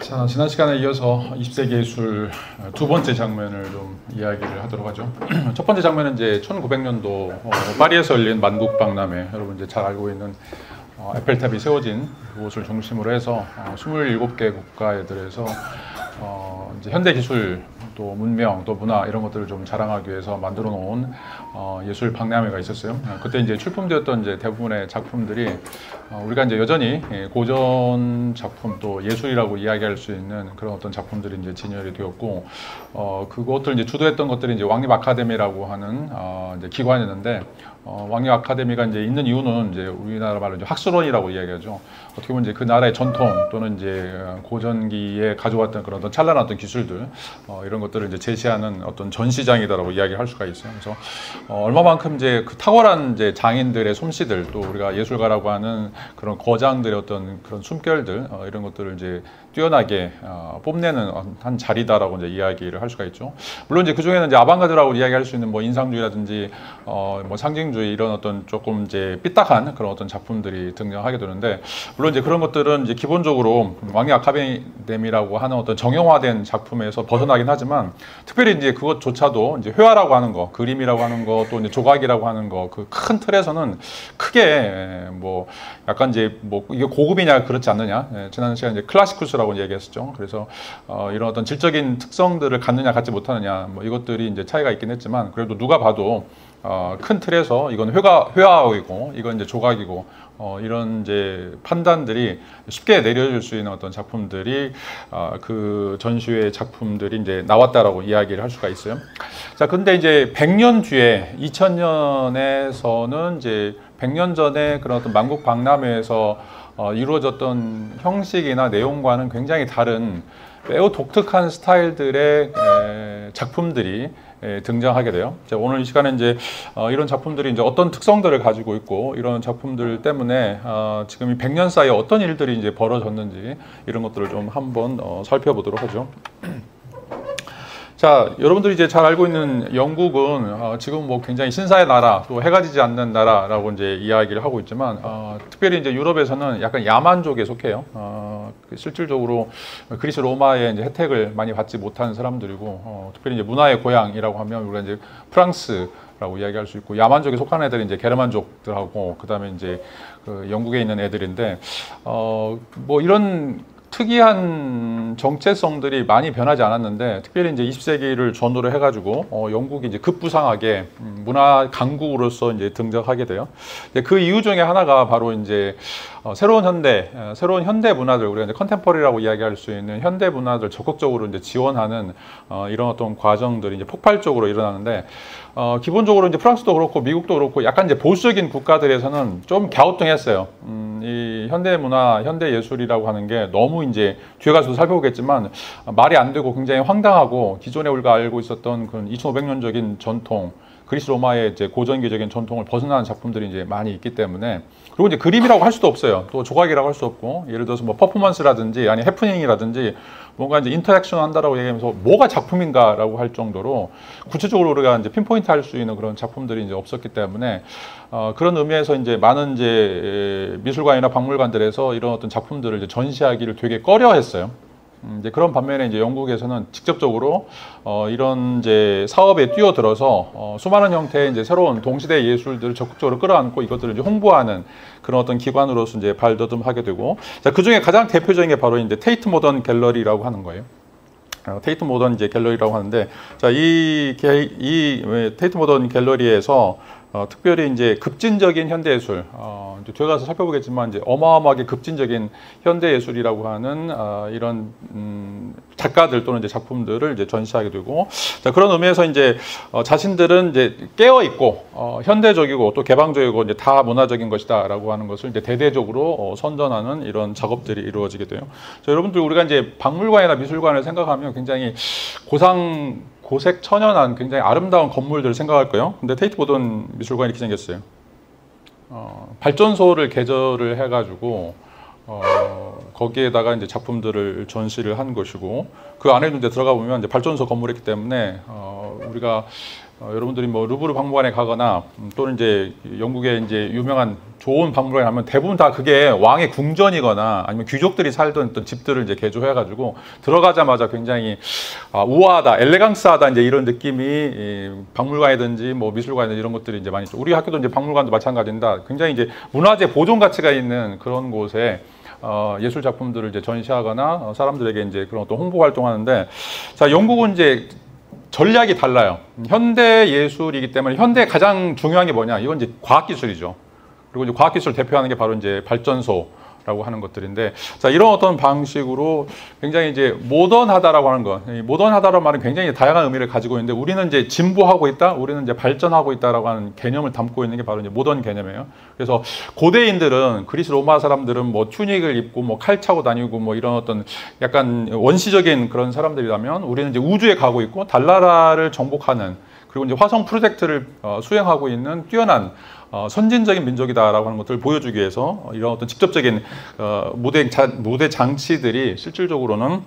자, 지난 시간에 이어서 20세기 예술 두 번째 장면을 좀 이야기를 하도록 하죠. 첫 번째 장면은 이제 1900년도 파리에서 열린 만국박람회, 여러분 이제 잘 알고 있는 에펠탑이 세워진 그곳을 중심으로 해서 27개 국가들에서 이제 현대 기술, 또 문명, 또 문화 이런 것들을 좀 자랑하기 위해서 만들어 놓은 예술 박람회가 있었어요. 그때 이제 출품되었던 이제 대부분의 작품들이 우리가 이제 여전히 고전 작품 또 예술이라고 이야기할 수 있는 그런 어떤 작품들이 이제 진열이 되었고, 그것들 이제 주도했던 것들이 이제 왕립 아카데미라고 하는 이제 기관이었는데, 왕립 아카데미가 이제 있는 이유는 이제 우리나라 말로 이제 학술원이라고 이야기하죠. 어떻게 보면 이제 그 나라의 전통 또는 이제 고전기에 가져왔던 그런 어떤 찬란한 어떤 기술들, 이런 것들을 이제 제시하는 어떤 전시장이다라고 이야기할 수가 있어요. 그래서 얼마만큼 이제 그 탁월한 이제 장인들의 솜씨들, 또 우리가 예술가라고 하는 그런 거장들의 어떤 그런 숨결들, 이런 것들을 이제 뛰어나게 뽐내는 한 자리다라고 이제 이야기를 할 수가 있죠. 물론 이제 그 중에는 이제 아방가드라고 이야기할 수 있는 뭐 인상주의라든지 뭐 상징주의 이런 어떤 조금 이제 삐딱한 그런 어떤 작품들이 등장하게 되는데, 물론 이제 그런 것들은 이제 기본적으로 왕립 아카데미라고 하는 어떤 정형화된 작품에서 벗어나긴 하지만, 특별히 이제 그것조차도 이제 회화라고 하는 거, 그림이라고 하는 거, 또 이제 조각이라고 하는 거, 그 큰 틀에서는 크게 뭐 약간 이제 뭐 이게 고급이냐 그렇지 않느냐, 지난 시간에 이제 클래시쿠스라고 얘기했었죠. 그래서 이런 어떤 질적인 특성들을 갖느냐 갖지 못하느냐, 뭐 이것들이 이제 차이가 있긴 했지만, 그래도 누가 봐도 큰 틀에서 이건 회화이고 이건 이제 조각이고 이런 이제 판단들이 쉽게 내려질 수 있는 어떤 작품들이 그 전시회 작품들이 이제 나왔다라고 이야기를 할 수가 있어요. 자, 근데 이제 100년 뒤에 2000년에서는 이제 100년 전에 그런 어떤 만국 박람회에서 이루어졌던 형식이나 내용과는 굉장히 다른 매우 독특한 스타일들의 작품들이 등장하게 돼요. 오늘 이 시간에 이제 이런 작품들이 이제 어떤 특성들을 가지고 있고, 이런 작품들 때문에 지금 이 100년 사이에 어떤 일들이 이제 벌어졌는지, 이런 것들을 좀 한번 살펴보도록 하죠. 자, 여러분들이 이제 잘 알고 있는 영국은 지금 뭐 굉장히 신사의 나라, 또 해가 지지 않는 나라라고 이제 이야기를 하고 있지만, 특별히 이제 유럽에서는 약간 야만족에 속해요. 실질적으로 그리스 로마의 이제 혜택을 많이 받지 못한 사람들이고, 특별히 이제 문화의 고향이라고 하면 우리가 이제 프랑스라고 이야기할 수 있고, 야만족에 속한 애들이 이제 게르만족들하고, 그 다음에 이제 그 영국에 있는 애들인데, 뭐 이런 특이한 정체성들이 많이 변하지 않았는데, 특별히 이제 20세기를 전후로 해가지고 영국이 이제 급부상하게 문화 강국으로서 이제 등장하게 돼요. 그 이유 중에 하나가 바로 이제 새로운 현대 문화들, 우리가 이제 컨템퍼리라고 이야기할 수 있는 현대 문화들 적극적으로 이제 지원하는 이런 어떤 과정들이 이제 폭발적으로 일어나는데, 기본적으로 이제 프랑스도 그렇고 미국도 그렇고 약간 이제 보수적인 국가들에서는 좀 갸우뚱했어요. 이 현대 문화, 현대 예술이라고 하는 게 너무 이제 뒤에 가서도 살펴보겠지만 말이 안 되고 굉장히 황당하고, 기존에 우리가 알고 있었던 그런 2500년적인 전통, 그리스 로마의 이제 고전기적인 전통을 벗어나는 작품들이 이제 많이 있기 때문에, 그리고 이제 그림이라고 할 수도 없어요. 또 조각이라고 할 수 없고, 예를 들어서 뭐 퍼포먼스라든지 아니 해프닝이라든지 뭔가 이제 인터랙션 한다라고 얘기하면서 뭐가 작품인가라고 할 정도로 구체적으로 우리가 이제 핀포인트 할 수 있는 그런 작품들이 이제 없었기 때문에, 그런 의미에서 이제 많은 이제 미술관이나 박물관들에서 이런 어떤 작품들을 이제 전시하기를 되게 꺼려했어요. 이제 그런 반면에 이제 영국에서는 직접적으로 이런 이제 사업에 뛰어들어서 수많은 형태의 이제 새로운 동시대 예술들을 적극적으로 끌어안고 이것들을 이제 홍보하는 그런 어떤 기관으로서 이제 발돋움하게 되고, 자, 그 중에 가장 대표적인 게 바로 이제 테이트 모던 갤러리라고 하는 거예요. 테이트 모던 이제 갤러리라고 하는데, 자, 이 테이트 모던 갤러리에서 특별히 이제 급진적인 현대예술, 이제 뒤에 가서 살펴보겠지만 이제 어마어마하게 급진적인 현대예술이라고 하는 이런 작가들 또는 이제 작품들을 이제 전시하게 되고, 자, 그런 의미에서 이제 자신들은 이제 깨어 있고 현대적이고 또 개방적이고 이제 다 문화적인 것이다라고 하는 것을 이제 대대적으로 선전하는 이런 작업들이 이루어지게 돼요. 자, 여러분들 우리가 이제 박물관이나 미술관을 생각하면 굉장히 고색 천연한 굉장히 아름다운 건물들을 생각할 거예요. 근데 테이트 모던 미술관이 이렇게 생겼어요. 발전소를 개조를 해가지고 거기에다가 이제 작품들을 전시를 한 것이고, 그 안에도 이제 들어가 보면 이제 발전소 건물이기 때문에 우리가 여러분들이 뭐 루브르 박물관에 가거나 또는 이제 영국의 이제 유명한 좋은 박물관에 가면 대부분 다 그게 왕의 궁전이거나 아니면 귀족들이 살던 어떤 집들을 이제 개조해가지고 들어가자마자 굉장히 우아하다, 엘레강스하다 이제 이런 느낌이 박물관이든지 뭐 미술관이든지 이런 것들이 이제 많이 있죠. 우리 학교도 이제 박물관도 마찬가지입니다. 굉장히 이제 문화재 보존 가치가 있는 그런 곳에 예술 작품들을 이제 전시하거나 사람들에게 이제 그런 어떤 홍보 활동하는데, 자, 영국은 이제 전략이 달라요. 현대 예술이기 때문에 현대 가장 중요한 게 뭐냐? 이건 이제 과학기술이죠. 그리고 이제 과학기술 대표하는 게 바로 이제 발전소라고 하는 것들인데, 자, 이런 어떤 방식으로 굉장히 이제 모던하다라고 하는 거, 이 모던하다라는 말은 굉장히 다양한 의미를 가지고 있는데, 우리는 이제 진보하고 있다, 우리는 이제 발전하고 있다라고 하는 개념을 담고 있는 게 바로 이제 모던 개념이에요. 그래서 고대인들은, 그리스 로마 사람들은 뭐 튜닉을 입고 뭐 칼 차고 다니고 뭐 이런 어떤 약간 원시적인 그런 사람들이라면, 우리는 이제 우주에 가고 있고 달나라를 정복하는, 그리고 이제 화성 프로젝트를 수행하고 있는 뛰어난 선진적인 민족이다라고 하는 것들을 보여주기 위해서 이런 어떤 직접적인 무대 장치들이 실질적으로는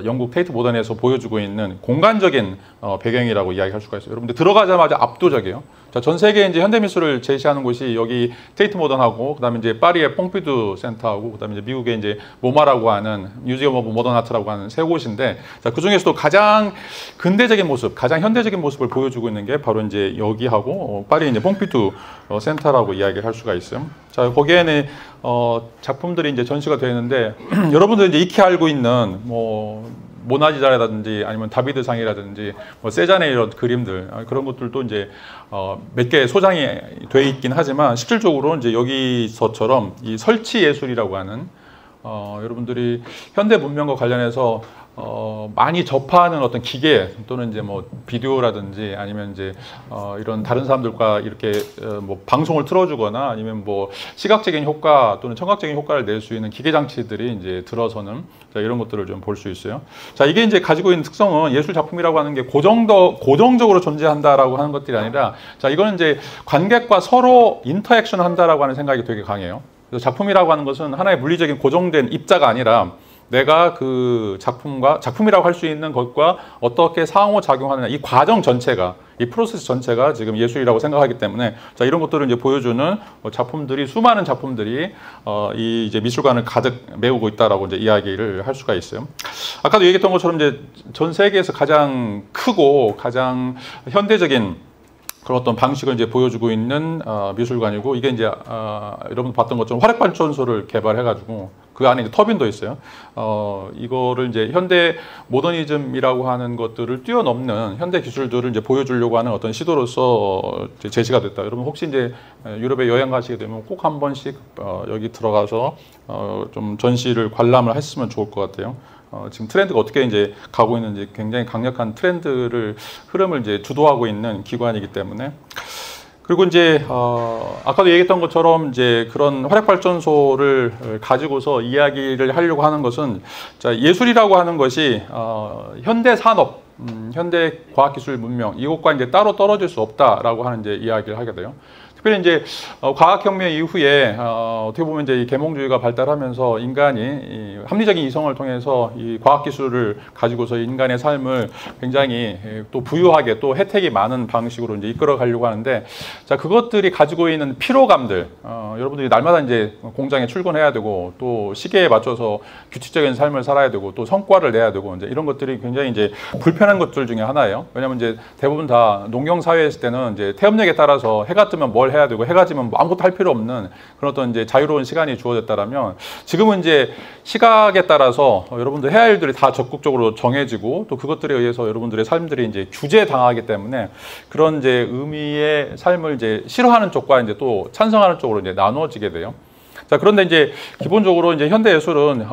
영국 테이트 모던에서 보여주고 있는 공간적인 배경이라고 이야기할 수가 있어요. 여러분들 들어가자마자 압도적이에요. 자, 전 세계에 이제 현대미술을 제시하는 곳이 여기 테이트 모던하고, 그다음에 이제 파리의 퐁피두 센터하고, 그다음에 이제 미국의 이제 모마라고 하는 뮤지엄 오브 모던 아트라고 하는 세 곳인데, 자, 그 중에서도 가장 근대적인 모습, 가장 현대적인 모습을 보여주고 있는 게 바로 이제 여기하고 파리 이제 퐁피두 센터라고 이야기를 할 수가 있어요. 자, 거기에는 작품들이 이제 전시가 되어 있는데, 여러분들이 이제 익히 알고 있는 뭐 모나리자라든지 아니면 다비드상이라든지 뭐 세잔의 이런 그림들, 그런 것들도 이제 몇 개 소장이 돼 있긴 하지만, 실질적으로 이제 여기서처럼 이 설치 예술이라고 하는 여러분들이 현대 문명과 관련해서 많이 접하는 어떤 기계 또는 이제 뭐 비디오라든지 아니면 이제 이런 다른 사람들과 이렇게 뭐 방송을 틀어주거나 아니면 뭐 시각적인 효과 또는 청각적인 효과를 낼 수 있는 기계 장치들이 이제 들어서는, 자, 이런 것들을 좀 볼 수 있어요. 자, 이게 이제 가지고 있는 특성은 예술 작품이라고 하는 게 고정적으로 존재한다라고 하는 것들이 아니라, 자, 이거는 이제 관객과 서로 인터액션 한다라고 하는 생각이 되게 강해요. 그래서 작품이라고 하는 것은 하나의 물리적인 고정된 입자가 아니라 내가 그 작품이라고 할 수 있는 것과 어떻게 상호작용하느냐, 이 과정 전체가, 이 프로세스 전체가 지금 예술이라고 생각하기 때문에, 자, 이런 것들을 이제 보여주는 작품들이, 수많은 작품들이 이 이제 미술관을 가득 메우고 있다라고 이제 이야기를 할 수가 있어요. 아까도 얘기했던 것처럼 이제 전 세계에서 가장 크고 가장 현대적인 그런 어떤 방식을 이제 보여주고 있는 미술관이고, 이게 이제 여러분 봤던 것처럼 화력발전소를 개발해가지고 그 안에 이제 터빈도 있어요. 이거를 이제 현대 모더니즘이라고 하는 것들을 뛰어넘는 현대 기술들을 이제 보여주려고 하는 어떤 시도로서 제시가 됐다. 여러분 혹시 이제 유럽에 여행 가시게 되면 꼭 한 번씩 여기 들어가서 좀 전시를 관람을 했으면 좋을 것 같아요. 지금 트렌드가 어떻게 이제 가고 있는지 굉장히 강력한 흐름을 이제 주도하고 있는 기관이기 때문에. 그리고 이제 아까도 얘기했던 것처럼 이제 그런 화력발전소를 가지고서 이야기를 하려고 하는 것은, 자, 예술이라고 하는 것이 현대 산업, 현대 과학기술 문명, 이것과 이제 따로 떨어질 수 없다라고 하는 이제 이야기를 하게 돼요. 특별히 이제 과학혁명 이후에 어떻게 보면 이제 이 계몽주의가 발달하면서 인간이 이 합리적인 이성을 통해서 이 과학기술을 가지고서 인간의 삶을 굉장히 또 부유하게 또 혜택이 많은 방식으로 이제 이끌어 가려고 하는데, 자, 그것들이 가지고 있는 피로감들, 여러분들이 날마다 이제 공장에 출근해야 되고 또 시계에 맞춰서 규칙적인 삶을 살아야 되고 또 성과를 내야 되고, 이제 이런 것들이 굉장히 이제 불편한 것들 중에 하나예요. 왜냐하면 이제 대부분 다 농경 사회였을 때는 이제 태엽력에 따라서 해가 뜨면 뭘 해야 되고 해가 지면 아무것도 할 필요 없는 그런 어떤 이제 자유로운 시간이 주어졌다라면, 지금은 이제 시각에 따라서 여러분들 해야 할 일들이 다 적극적으로 정해지고 또 그것들에 의해서 여러분들의 삶들이 이제 규제당하기 때문에 그런 이제 의미의 삶을 이제 싫어하는 쪽과 이제 또 찬성하는 쪽으로 이제 나누어지게 돼요. 자, 그런데 이제 기본적으로 이제 현대 예술은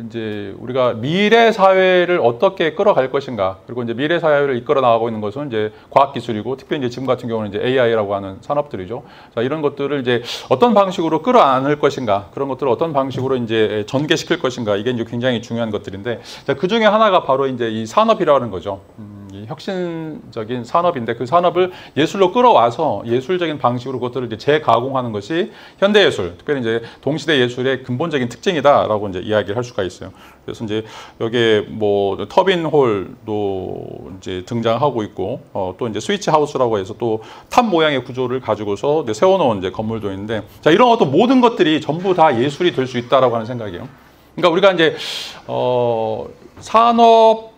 이제 우리가 미래 사회를 어떻게 끌어갈 것인가, 그리고 이제 미래 사회를 이끌어 나가고 있는 것은 이제 과학 기술이고, 특히 이제 지금 같은 경우는 이제 AI라고 하는 산업들이죠. 자, 이런 것들을 이제 어떤 방식으로 끌어안을 것인가, 그런 것들을 어떤 방식으로 이제 전개시킬 것인가, 이게 이제 굉장히 중요한 것들인데, 자, 그 중에 하나가 바로 이제 이 산업이라는 거죠. 이 혁신적인 산업인데 그 산업을 예술로 끌어와서 예술적인 방식으로 그것들을 이제 재가공하는 것이 현대 예술, 특별히 이제 동시대 예술의 근본적인 특징이다라고 이제 이야기를 할 수가 있어요. 그래서 이제 여기에 뭐 터빈홀도 이제 등장하고 있고 또 이제 스위치 하우스라고 해서 또 탑 모양의 구조를 가지고서 이제 세워놓은 이제 건물도 있는데 자 이런 어떤 모든 것들이 전부 다 예술이 될 수 있다라고 하는 생각이에요. 그러니까 우리가 이제 산업적인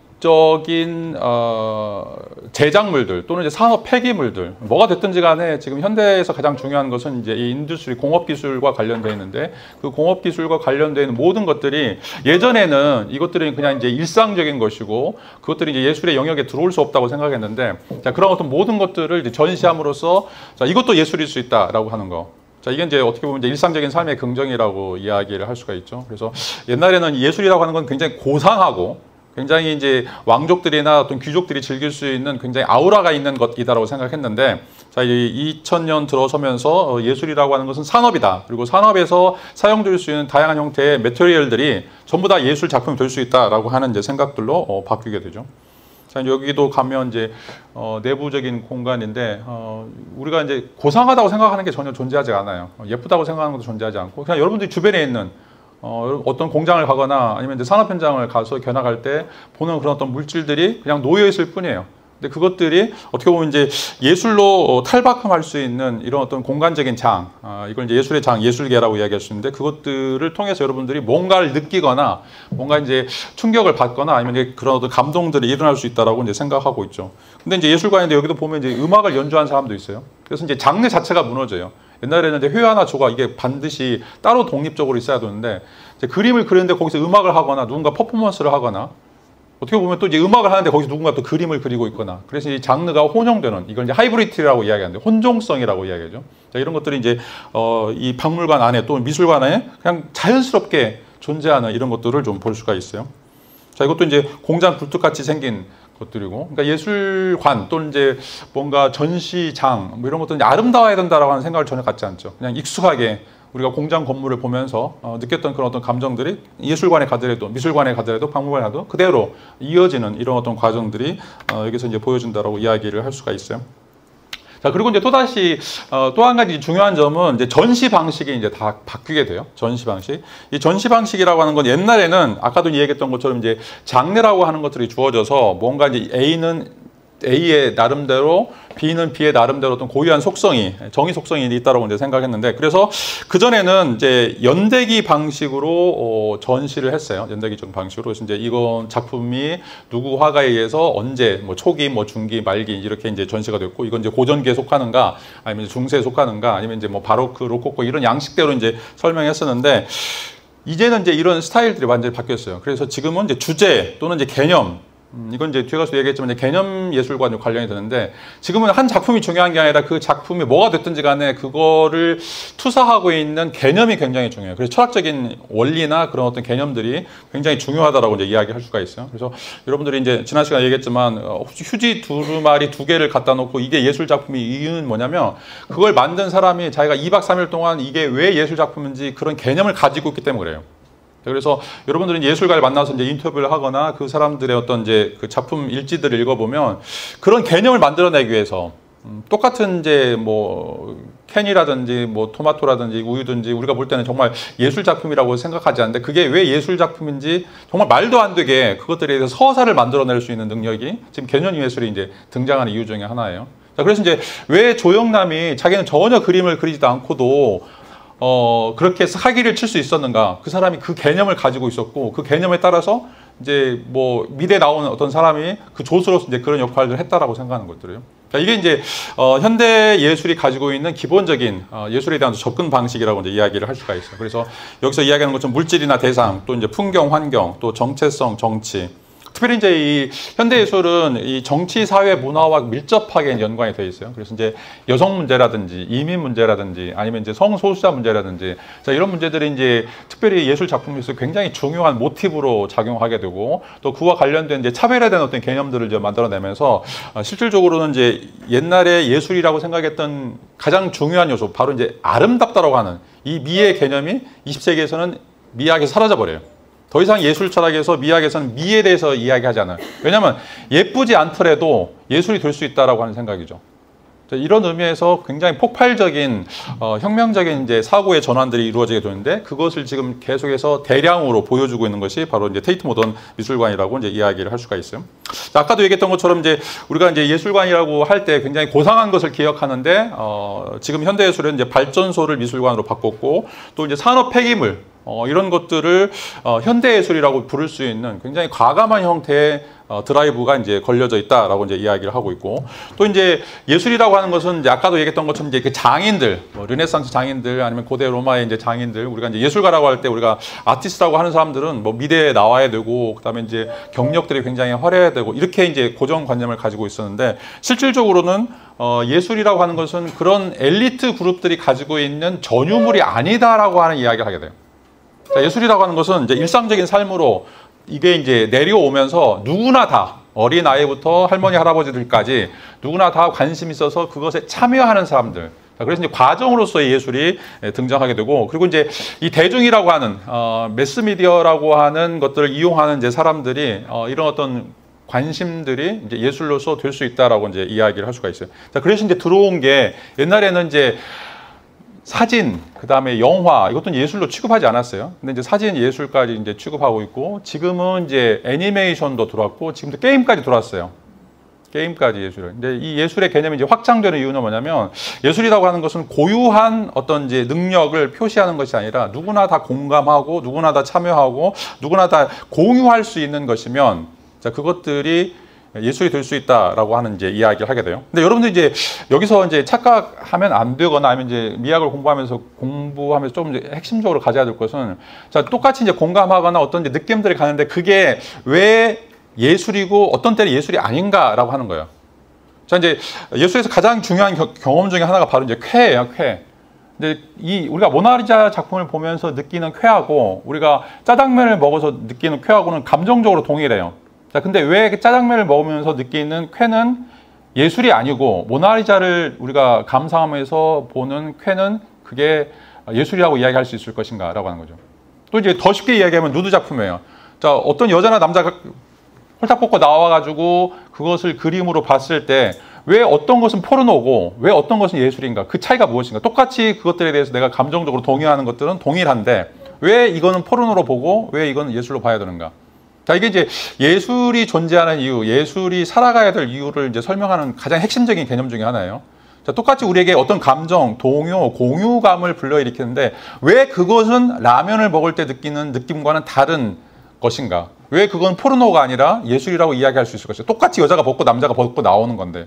제작물들 또는 이제 산업 폐기물들 뭐가 됐든지 간에 지금 현대에서 가장 중요한 것은 이제 이 인더스트리 공업 기술과 관련되어 있는데 그 공업 기술과 관련되어 있는 모든 것들이 예전에는 이것들이 그냥 이제 일상적인 것이고 그것들이 이제 예술의 영역에 들어올 수 없다고 생각했는데 자 그런 어떤 모든 것들을 이제 전시함으로써 자 이것도 예술일 수 있다라고 하는 거. 자, 이게 이제 어떻게 보면 이제 일상적인 삶의 긍정이라고 이야기를 할 수가 있죠. 그래서 옛날에는 예술이라고 하는 건 굉장히 고상하고 굉장히 이제 왕족들이나 어떤 귀족들이 즐길 수 있는 굉장히 아우라가 있는 것이다라고 생각했는데 자, 이 2000년 들어서면서 예술이라고 하는 것은 산업이다. 그리고 산업에서 사용될 수 있는 다양한 형태의 매테리얼들이 전부 다 예술 작품이 될 수 있다라고 하는 이제 생각들로 바뀌게 되죠. 자, 여기도 가면 이제 내부적인 공간인데 우리가 이제 고상하다고 생각하는 게 전혀 존재하지 않아요. 예쁘다고 생각하는 것도 존재하지 않고 그냥 여러분들이 주변에 있는 어떤 공장을 가거나 아니면 이제 산업 현장을 가서 견학할 때 보는 그런 어떤 물질들이 그냥 놓여 있을 뿐이에요. 근데 그것들이 어떻게 보면 이제 예술로 탈바꿈할 수 있는 이런 어떤 공간적인 장, 이걸 이제 예술의 장, 예술계라고 이야기할 수 있는데 그것들을 통해서 여러분들이 뭔가를 느끼거나 뭔가 이제 충격을 받거나 아니면 이제 그런 어떤 감동들이 일어날 수 있다라고 이제 생각하고 있죠. 근데 이제 예술관인데 여기도 보면 이제 음악을 연주한 사람도 있어요. 그래서 이제 장르 자체가 무너져요. 옛날에는 이제 회화나 조가 이게 반드시 따로 독립적으로 있어야 되는데 이제 그림을 그리는데 거기서 음악을 하거나 누군가 퍼포먼스를 하거나 어떻게 보면 또 이제 음악을 하는데 거기서 누군가 또 그림을 그리고 있거나 그래서 이 장르가 혼용되는 이걸 이제 하이브리드라고 이야기하는데 혼종성이라고 이야기하죠. 자, 이런 것들이 이제 이 박물관 안에 또 미술관 안에 그냥 자연스럽게 존재하는 이런 것들을 좀 볼 수가 있어요. 자, 이것도 이제 공장 굴뚝같이 생긴 것들이고, 그러니까 예술관 또는 이제 뭔가 전시장 뭐 이런 것들은 아름다워야 된다라고 하는 생각을 전혀 갖지 않죠. 그냥 익숙하게 우리가 공장 건물을 보면서 느꼈던 그런 어떤 감정들이 예술관에 가더라도 미술관에 가더라도 박물관에 가도 그대로 이어지는 이런 어떤 과정들이 여기서 이제 보여준다라고 이야기를 할 수가 있어요. 자, 그리고 이제 또다시 또 한 가지 중요한 점은 이제 전시 방식이 이제 다 바뀌게 돼요. 전시 방식. 이 전시 방식이라고 하는 건 옛날에는 아까도 이야기했던 것처럼 이제 장르라고 하는 것들이 주어져서 뭔가 이제 A의 나름대로 B는 B의 나름대로 어떤 고유한 속성이 정의 속성이 있다라고 이제 생각했는데 그래서 그 전에는 이제 연대기 방식으로 전시를 했어요. 연대기적 방식으로. 그래서 이제 이건 작품이 누구 화가에 의해서 언제 뭐 초기, 뭐 중기, 말기 이렇게 이제 전시가 됐고 이건 이제 고전기에 속하는가 아니면 중세에 속하는가 아니면 이제 뭐 바로크, 로코코 이런 양식대로 이제 설명했었는데 이제는 이제 이런 스타일들이 완전히 바뀌었어요. 그래서 지금은 이제 주제 또는 이제 개념 이건 이제 뒤에 가서 얘기했지만 개념 예술과 관련이 되는데 지금은 한 작품이 중요한 게 아니라 그 작품이 뭐가 됐든지 간에 그거를 투사하고 있는 개념이 굉장히 중요해요. 그래서 철학적인 원리나 그런 어떤 개념들이 굉장히 중요하다라고 이제 이야기할 수가 있어요. 그래서 여러분들이 이제 지난 시간에 얘기했지만 혹시 휴지 두루마리 2개를 갖다 놓고 이게 예술 작품이 이유는 뭐냐면 그걸 만든 사람이 자기가 2박 3일 동안 이게 왜 예술 작품인지 그런 개념을 가지고 있기 때문에 그래요. 그래서 여러분들은 예술가를 만나서 이제 인터뷰를 하거나 그 사람들의 어떤 이제 그 작품 일지들을 읽어보면 그런 개념을 만들어내기 위해서 똑같은 이제 뭐 캔이라든지 뭐 토마토라든지 우유든지 우리가 볼 때는 정말 예술 작품이라고 생각하지 않는데 그게 왜 예술 작품인지 정말 말도 안 되게 그것들에 대해서 서사를 만들어낼 수 있는 능력이 지금 개념 예술이 이제 등장하는 이유 중에 하나예요. 자, 그래서 이제 왜 조영남이 자기는 전혀 그림을 그리지도 않고도 그렇게 사기를 칠 수 있었는가? 그 사람이 그 개념을 가지고 있었고, 그 개념에 따라서 이제 뭐 미래에 나오는 어떤 사람이 그 조수로서 이제 그런 역할을 했다라고 생각하는 것들이에요. 자, 이게 이제 현대 예술이 가지고 있는 기본적인 예술에 대한 접근 방식이라고 이제 이야기를 할 수가 있어요. 그래서 여기서 이야기하는 것처럼 물질이나 대상, 또 이제 풍경, 환경, 또 정체성, 정치. 특별히 이제 이 현대 예술은 이 정치, 사회, 문화와 밀접하게 연관이 되어 있어요. 그래서 이제 여성 문제라든지 이민 문제라든지 아니면 이제 성소수자 문제라든지 자, 이런 문제들이 이제 특별히 예술 작품에서 굉장히 중요한 모티브로 작용하게 되고 또 그와 관련된 이제 차별에 대한 어떤 개념들을 이제 만들어내면서 실질적으로는 이제 옛날에 예술이라고 생각했던 가장 중요한 요소 바로 이제 아름답다라고 하는 이 미의 개념이 20세기에서는 미학에서 사라져 버려요. 더 이상 예술 철학에서 미학에서는 미에 대해서 이야기하지 않아요. 왜냐하면 예쁘지 않더라도 예술이 될 수 있다라고 하는 생각이죠. 이런 의미에서 굉장히 폭발적인 혁명적인 이제 사고의 전환들이 이루어지게 되는데 그것을 지금 계속해서 대량으로 보여주고 있는 것이 바로 이제 테이트 모던 미술관이라고 이제 이야기를 할 수가 있어요. 자, 아까도 얘기했던 것처럼 이제 우리가 이제 예술관이라고 할 때 굉장히 고상한 것을 기억하는데 지금 현대 예술은 이제 발전소를 미술관으로 바꿨고 또 이제 산업 폐기물 이런 것들을 현대 예술이라고 부를 수 있는 굉장히 과감한 형태의 드라이브가 이제 걸려져 있다라고 이제 이야기를 하고 있고 또 이제 예술이라고 하는 것은 이제 아까도 얘기했던 것처럼 이제 그 장인들, 뭐 르네상스 장인들 아니면 고대 로마의 이제 장인들 우리가 이제 예술가라고 할 때 우리가 아티스트라고 하는 사람들은 뭐 미대에 나와야 되고 그다음에 이제 경력들이 굉장히 화려해야 되고 이렇게 이제 고정관념을 가지고 있었는데 실질적으로는 예술이라고 하는 것은 그런 엘리트 그룹들이 가지고 있는 전유물이 아니다라고 하는 이야기를 하게 돼요. 자, 예술이라고 하는 것은 이제 일상적인 삶으로 이게 이제 내려오면서 누구나 다 어린 아이부터 할머니 할아버지들까지 누구나 다 관심 있어서 그것에 참여하는 사람들. 자, 그래서 이제 과정으로서의 예술이 등장하게 되고 그리고 이제 이 대중이라고 하는 매스미디어라고 하는 것들을 이용하는 이제 사람들이 이런 어떤 관심들이 이제 예술로서 될 수 있다라고 이제 이야기를 할 수가 있어요. 자, 그래서 이제 들어온 게 옛날에는 이제 사진, 그 다음에 영화, 이것도 예술로 취급하지 않았어요. 근데 이제 사진 예술까지 이제 취급하고 있고, 지금은 이제 애니메이션도 들어왔고, 지금도 게임까지 들어왔어요. 게임까지 예술을. 근데 이 예술의 개념이 이제 확장되는 이유는 뭐냐면, 예술이라고 하는 것은 고유한 어떤 이제 능력을 표시하는 것이 아니라 누구나 다 공감하고, 누구나 다 참여하고, 누구나 다 공유할 수 있는 것이면, 자, 그것들이 예술이 될 수 있다라고 하는 이제 이야기를 하게 돼요. 근데 여러분들 이제 여기서 이제 착각하면 안 되거나 아니면 이제 미학을 공부하면서 좀 이제 핵심적으로 가져야 될 것은 자, 똑같이 이제 공감하거나 어떤 이제 느낌들이 가는데 그게 왜 예술이고 어떤 때는 예술이 아닌가라고 하는 거예요. 자, 이제 예술에서 가장 중요한 경험 중에 하나가 바로 이제 쾌예요, 쾌. 근데 우리가 모나리자 작품을 보면서 느끼는 쾌하고 우리가 짜장면을 먹어서 느끼는 쾌하고는 감정적으로 동일해요. 자, 근데 왜 짜장면을 먹으면서 느끼는 쾌는 예술이 아니고 모나리자를 우리가 감상하면서 보는 쾌는 그게 예술이라고 이야기할 수 있을 것인가 라고 하는 거죠. 또 이제 더 쉽게 이야기하면 누드 작품이에요. 자, 어떤 여자나 남자가 홀딱 벗고 나와가지고 그것을 그림으로 봤을 때 왜 어떤 것은 포르노고 왜 어떤 것은 예술인가, 그 차이가 무엇인가. 똑같이 그것들에 대해서 내가 감정적으로 동의하는 것들은 동일한데 왜 이거는 포르노로 보고 왜 이거는 예술로 봐야 되는가. 자, 이게 이제 예술이 존재하는 이유, 예술이 살아가야 될 이유를 이제 설명하는 가장 핵심적인 개념 중에 하나예요. 자, 똑같이 우리에게 어떤 감정, 동요, 공유감을 불러일으키는데 왜 그것은 라면을 먹을 때 느끼는 느낌과는 다른 것인가? 왜 그건 포르노가 아니라 예술이라고 이야기할 수 있을 것인가? 똑같이 여자가 벗고 남자가 벗고 나오는 건데.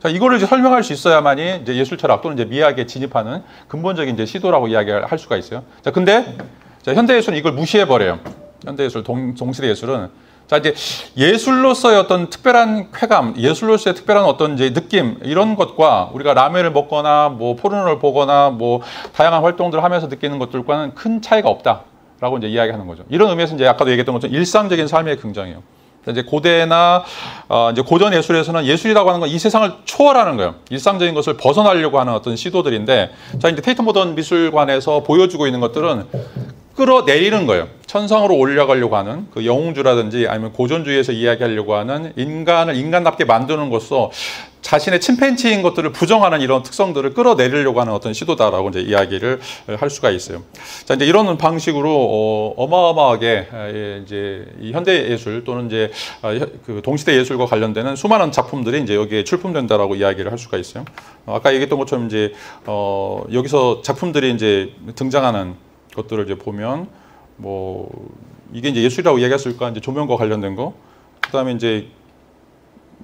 자, 이거를 이제 설명할 수 있어야만이 이제 예술 철학 또는 이제 미학에 진입하는 근본적인 이제 시도라고 이야기를 할 수가 있어요. 자, 근데 자, 현대 예술은 이걸 무시해 버려요. 현대 예술, 동시대 예술은 자, 이제 예술로서의 어떤 특별한 쾌감, 예술로서의 특별한 어떤 이제 느낌 이런 것과 우리가 라면을 먹거나 뭐 포르노를 보거나 뭐 다양한 활동들을 하면서 느끼는 것들과는 큰 차이가 없다라고 이제 이야기하는 거죠. 이런 의미에서 이제 아까도 얘기했던 것처럼 일상적인 삶의 긍정이에요. 이제 고대나 이제 고전 예술에서는 예술이라고 하는 건 이 세상을 초월하는 거예요. 일상적인 것을 벗어나려고 하는 어떤 시도들인데, 자, 이제 테이트 모던 미술관에서 보여주고 있는 것들은 끌어내리는 거예요. 천성으로 올려가려고 하는 그 영웅주라든지 아니면 고전주의에서 이야기하려고 하는 인간을 인간답게 만드는 것으로 자신의 침팬지인 것들을 부정하는 이런 특성들을 끌어내리려고 하는 어떤 시도다라고 이제 이야기를 할 수가 있어요. 자, 이제 이런 방식으로 어마어마하게 이제 이 현대 예술 또는 이제 그 동시대 예술과 관련되는 수많은 작품들이 이제 여기에 출품된다라고 이야기를 할 수가 있어요. 아까 얘기했던 것처럼 이제 여기서 작품들이 이제 등장하는 것들을 이제 보면 뭐 이게 이제 예술이라고 이야기했을까, 이제 조명과 관련된 거, 그다음에 이제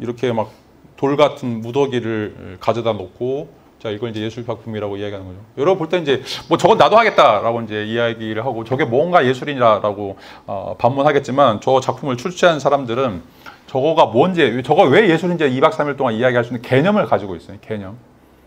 이렇게 막 돌 같은 무더기를 가져다 놓고 자, 이걸 이제 예술 작품이라고 이야기하는 거죠. 여러분 볼 때 이제 뭐 저건 나도 하겠다라고 이제 이야기를 하고 저게 뭔가 예술이냐라고 반문하겠지만 저 작품을 출시한 사람들은 저거가 뭔지, 저거 왜 예술인지 2박 3일 동안 이야기할 수 있는 개념을 가지고 있어요. 개념.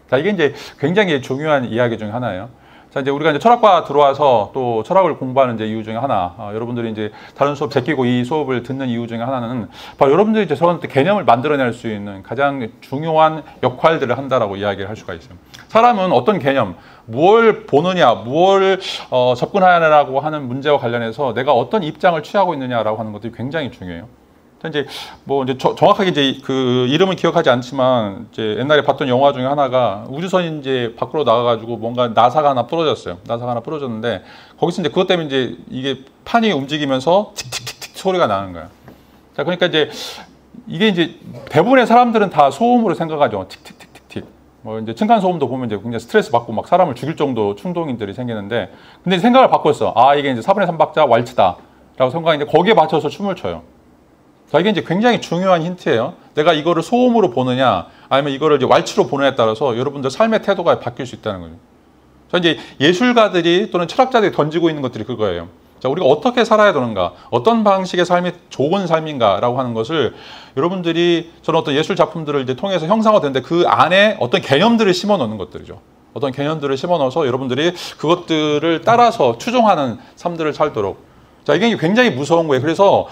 자, 이게 이제 굉장히 중요한 이야기 중 하나예요. 자, 이제 우리가 이제 철학과 들어와서 또 철학을 공부하는 이제 이유 중에 하나, 여러분들이 이제 다른 수업 제끼고 이 수업을 듣는 이유 중에 하나는 바로 여러분들이 이제 저런 개념을 만들어낼 수 있는 가장 중요한 역할들을 한다라고 이야기를 할 수가 있어요. 사람은 어떤 개념, 무엇을 보느냐, 무엇을 접근하느냐라고 하는 문제와 관련해서 내가 어떤 입장을 취하고 있느냐라고 하는 것들이 굉장히 중요해요. 이제 뭐 이제 정확하게 이제 그 이름은 기억하지 않지만 이제 옛날에 봤던 영화 중에 하나가 우주선이 이제 밖으로 나가가지고 뭔가 나사가 하나 부러졌어요. 나사가 하나 부러졌는데 거기서 이제 그것 때문에 이제 이게 판이 움직이면서 틱틱틱틱 소리가 나는 거야. 자, 그러니까 이제 이게 이제 대부분의 사람들은 다 소음으로 생각하죠. 틱틱틱틱틱. 뭐 이제 층간 소음도 보면 이제 굉장히 스트레스 받고 막 사람을 죽일 정도 충동인들이 생기는데, 근데 생각을 바꿨어. 아, 이게 이제 4분의 3박자 왈츠다라고 생각했는데 거기에 맞춰서 춤을 춰요. 자, 이게 이제 굉장히 중요한 힌트예요. 내가 이거를 소음으로 보느냐, 아니면 이거를 이제 왈츠로 보느냐에 따라서 여러분들 삶의 태도가 바뀔 수 있다는 거죠. 자, 이제 예술가들이 또는 철학자들이 던지고 있는 것들이 그거예요. 자, 우리가 어떻게 살아야 되는가, 어떤 방식의 삶이 좋은 삶인가라고 하는 것을 여러분들이 저는 어떤 예술 작품들을 이제 통해서 형상화되는데 그 안에 어떤 개념들을 심어 넣는 것들이죠. 어떤 개념들을 심어 넣어서 여러분들이 그것들을 따라서 추종하는 삶들을 살도록. 자, 이게 굉장히 무서운 거예요. 그래서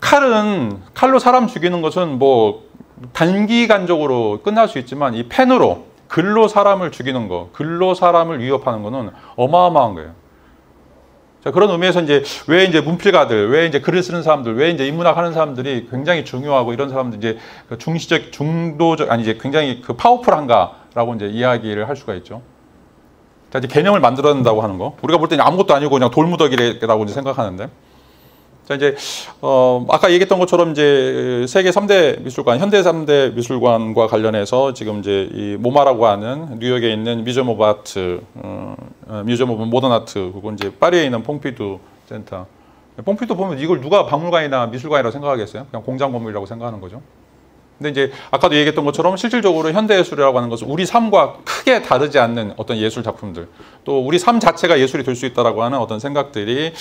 칼로 사람 죽이는 것은 뭐 단기간적으로 끝날 수 있지만 이 펜으로 글로 사람을 죽이는 거, 글로 사람을 위협하는 거는 어마어마한 거예요. 자, 그런 의미에서 왜 문필가들, 왜 글을 쓰는 사람들, 왜 인문학 하는 사람들이 굉장히 중요하고 이런 사람들 이제 중도적, 아니 이제 굉장히 그 파워풀한가라고 이제 이야기를 할 수가 있죠. 자, 이제 개념을 만들어낸다고 하는 거. 우리가 볼 때는 아무것도 아니고 그냥 돌무더기라고 이제 생각하는데. 자, 이제, 아까 얘기했던 것처럼 이제 세계 3대 미술관, 현대 3대 미술관과 관련해서 지금 이제 이 모마라고 하는 뉴욕에 있는 뮤지엄 오브 아트, 뮤지엄 오브 모던 아트, 그리고 이제 파리에 있는 퐁피두 센터. 퐁피두 보면 이걸 누가 박물관이나 미술관이라고 생각하겠어요? 그냥 공장 건물이라고 생각하는 거죠. 근데 이제 아까도 얘기했던 것처럼 실질적으로 현대예술이라고 하는 것은 우리 삶과 크게 다르지 않는 어떤 예술 작품들, 또 우리 삶 자체가 예술이 될 수 있다라고 하는 어떤 생각들이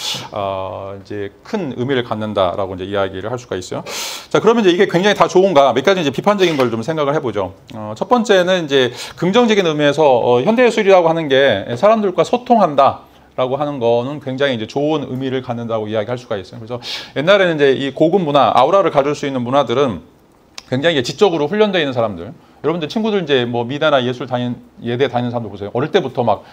이제 큰 의미를 갖는다라고 이제 이야기를 할 수가 있어요. 자, 그러면 이제 이게 굉장히 다 좋은가? 몇 가지 이제 비판적인 걸 좀 생각을 해보죠. 첫 번째는 이제 긍정적인 의미에서 현대예술이라고 하는 게 사람들과 소통한다. 라고 하는 거는 굉장히 이제 좋은 의미를 갖는다고 이야기할 수가 있어요. 그래서 옛날에는 이제 이 고급 문화, 아우라를 가질 수 있는 문화들은 굉장히 지적으로 훈련되어 있는 사람들. 여러분들 친구들 이제 뭐 미대나 예대 다니는 사람들 보세요. 어릴 때부터 막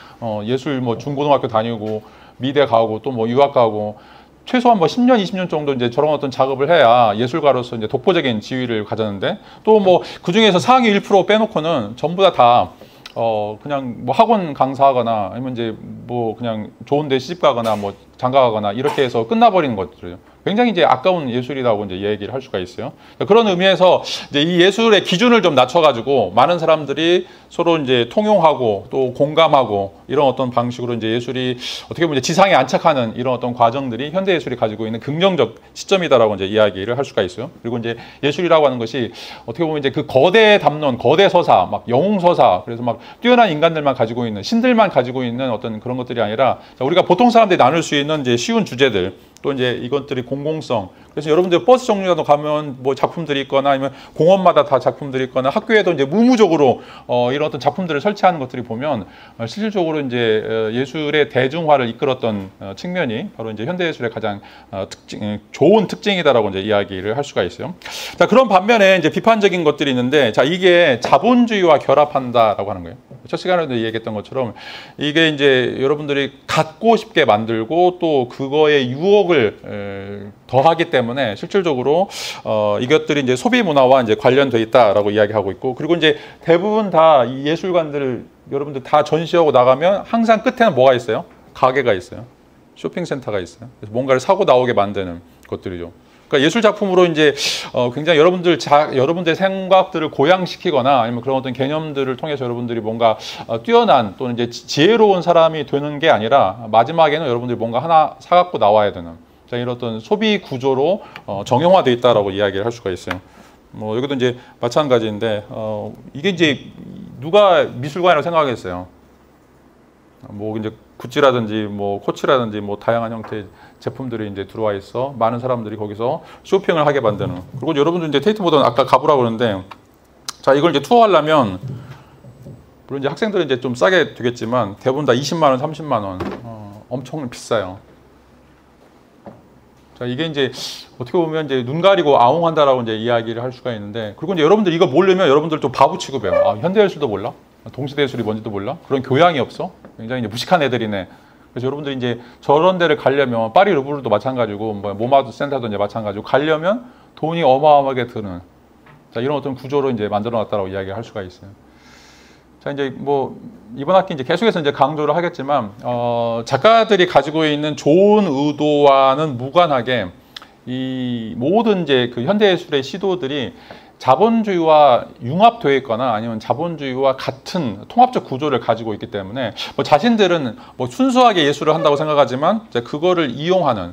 예술 뭐 중고등학교 다니고 미대 가고 또 뭐 유학 가고 최소한 뭐 10년, 20년 정도 이제 저런 어떤 작업을 해야 예술가로서 이제 독보적인 지위를 가졌는데, 또 뭐 그 중에서 상위 1% 빼놓고는 전부 다 그냥 뭐 학원 강사하거나 아니면 이제 뭐 그냥 좋은 데 시집 가거나 뭐 장가 가거나 이렇게 해서 끝나버리는 것들이에요. 굉장히 이제 아까운 예술이라고 이제 얘기를 할 수가 있어요. 그런 의미에서 이제 이 예술의 기준을 좀 낮춰가지고 많은 사람들이 서로 이제 통용하고 또 공감하고 이런 어떤 방식으로 이제 예술이 어떻게 보면 이제 지상에 안착하는 이런 어떤 과정들이 현대 예술이 가지고 있는 긍정적 시점이다라고 이제 이야기를 할 수가 있어요. 그리고 이제 예술이라고 하는 것이 어떻게 보면 이제 그 거대 담론, 거대 서사, 막 영웅 서사, 그래서 막 뛰어난 인간들만 가지고 있는, 신들만 가지고 있는 어떤 그런 것들이 아니라 우리가 보통 사람들이 나눌 수 있는 이제 쉬운 주제들, 또 이제 이것들이 공공성. 그래서 여러분들 버스 정류장도 가면 뭐 작품들이 있거나 아니면 공원마다 다 작품들이 있거나 학교에도 이제 무무적으로 이런 어떤 작품들을 설치하는 것들이 보면 실질적으로 이제 예술의 대중화를 이끌었던 측면이 바로 이제 현대예술의 가장 좋은 특징이다라고 이제 이야기를 할 수가 있어요. 자, 그런 반면에 이제 비판적인 것들이 있는데, 자, 이게 자본주의와 결합한다라고 하는 거예요. 첫 시간에도 얘기했던 것처럼 이게 이제 여러분들이 갖고 싶게 만들고 또 그거에 유혹을 더하기 때문에 실질적으로 이것들이 이제 소비 문화와 이제 관련돼 있다라고 이야기하고 있고, 그리고 이제 대부분 다 이 예술관들을 여러분들 다 전시하고 나가면 항상 끝에는 뭐가 있어요? 가게가 있어요. 쇼핑센터가 있어요. 그래서 뭔가를 사고 나오게 만드는 것들이죠. 그러니까 예술 작품으로 이제 굉장히 여러분들의 생각들을 고양시키거나 아니면 그런 어떤 개념들을 통해서 여러분들이 뭔가 뛰어난 또는 이제 지혜로운 사람이 되는 게 아니라 마지막에는 여러분들이 뭔가 하나 사갖고 나와야 되는, 자, 이런 어떤 소비 구조로 정형화되어 있다라고 이야기를 할 수가 있어요. 뭐 여기도 이제 마찬가지인데 이게 이제 누가 미술관이라고 생각하겠어요? 뭐 이제 구찌라든지 뭐 코치라든지 뭐 다양한 형태의 제품들이 이제 들어와 있어 많은 사람들이 거기서 쇼핑을 하게 만드는. 그리고 여러분들 이제 테이트 모던 아까 가보라고 그러는데, 자, 이걸 이제 투어하려면 물론 이제 학생들은 이제 좀 싸게 되겠지만 대부분 다 20만 원, 30만 원, 엄청 비싸요. 자, 이게 이제 어떻게 보면 이제 눈 가리고 아웅한다라고 이제 이야기를 할 수가 있는데, 그리고 이제 여러분들 이거 모르면 여러분들 좀 바보 취급해요. 아, 현대예술도 몰라? 동시대예술이 뭔지도 몰라? 그런 교양이 없어? 굉장히 이제 무식한 애들이네. 그래서 여러분들이 이제 저런 데를 가려면 파리 루브르도 마찬가지고 뭐 모마드 센터도 이제 마찬가지고 가려면 돈이 어마어마하게 드는, 자, 이런 어떤 구조로 이제 만들어 놨다라고 이야기를 할 수가 있어요. 자, 이제 뭐 이번 학기 이제 계속해서 이제 강조를 하겠지만 작가들이 가지고 있는 좋은 의도와는 무관하게 이 모든 이제 그 현대예술의 시도들이 자본주의와 융합되어 있거나 아니면 자본주의와 같은 통합적 구조를 가지고 있기 때문에 뭐 자신들은 뭐 순수하게 예술을 한다고 생각하지만 이제 그거를 이용하는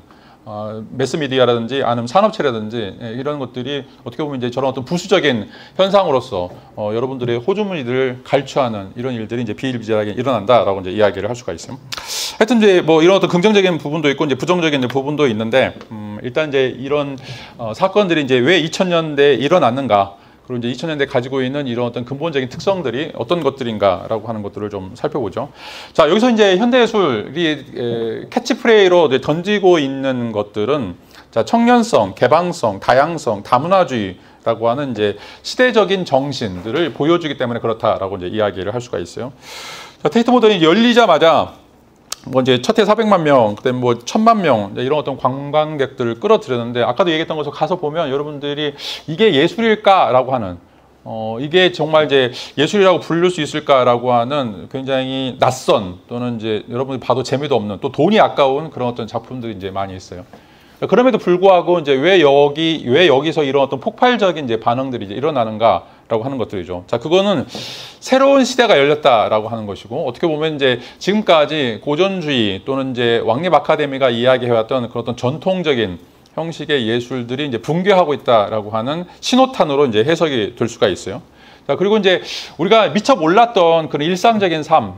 매스미디어라든지 아니면 산업체라든지 이런 것들이 어떻게 보면 이제 저런 어떤 부수적인 현상으로서 여러분들의 호주머니를 갈취하는 이런 일들이 이제 비일비재하게 일어난다라고 이제 이야기를 할 수가 있어요. 하여튼 이제 뭐 이런 어떤 긍정적인 부분도 있고 이제 부정적인 부분도 있는데 일단 이제 이런 사건들이 이제 왜 2000년대에 일어났는가, 그리고 이제 2000년대 가지고 있는 이런 어떤 근본적인 특성들이 어떤 것들인가라고 하는 것들을 좀 살펴보죠. 자, 여기서 이제 현대예술이 캐치프레이로 던지고 있는 것들은 자, 청년성, 개방성, 다양성, 다문화주의라고 하는 이제 시대적인 정신들을 보여주기 때문에 그렇다라고 이제 이야기를 할 수가 있어요. 자, 테이트 모던이 열리자마자 뭐 이제 첫 해 400만 명, 그다음에 뭐 1000만 명 이런 어떤 관광객들을 끌어들였는데, 아까도 얘기했던 것을 가서 보면 여러분들이 이게 예술일까라고 하는 이게 정말 이제 예술이라고 부를 수 있을까라고 하는 굉장히 낯선, 또는 이제 여러분들이 봐도 재미도 없는, 또 돈이 아까운 그런 어떤 작품들이 이제 많이 있어요. 그럼에도 불구하고 이제 왜 여기서 이런 어떤 폭발적인 이제 반응들이 이제 일어나는가라고 하는 것들이죠. 자, 그거는 새로운 시대가 열렸다라고 하는 것이고, 어떻게 보면 이제 지금까지 고전주의 또는 이제 왕립 아카데미가 이야기해왔던 그런 어떤 전통적인 형식의 예술들이 이제 붕괴하고 있다라고 하는 신호탄으로 이제 해석이 될 수가 있어요. 자, 그리고 이제 우리가 미처 몰랐던 그런 일상적인 삶,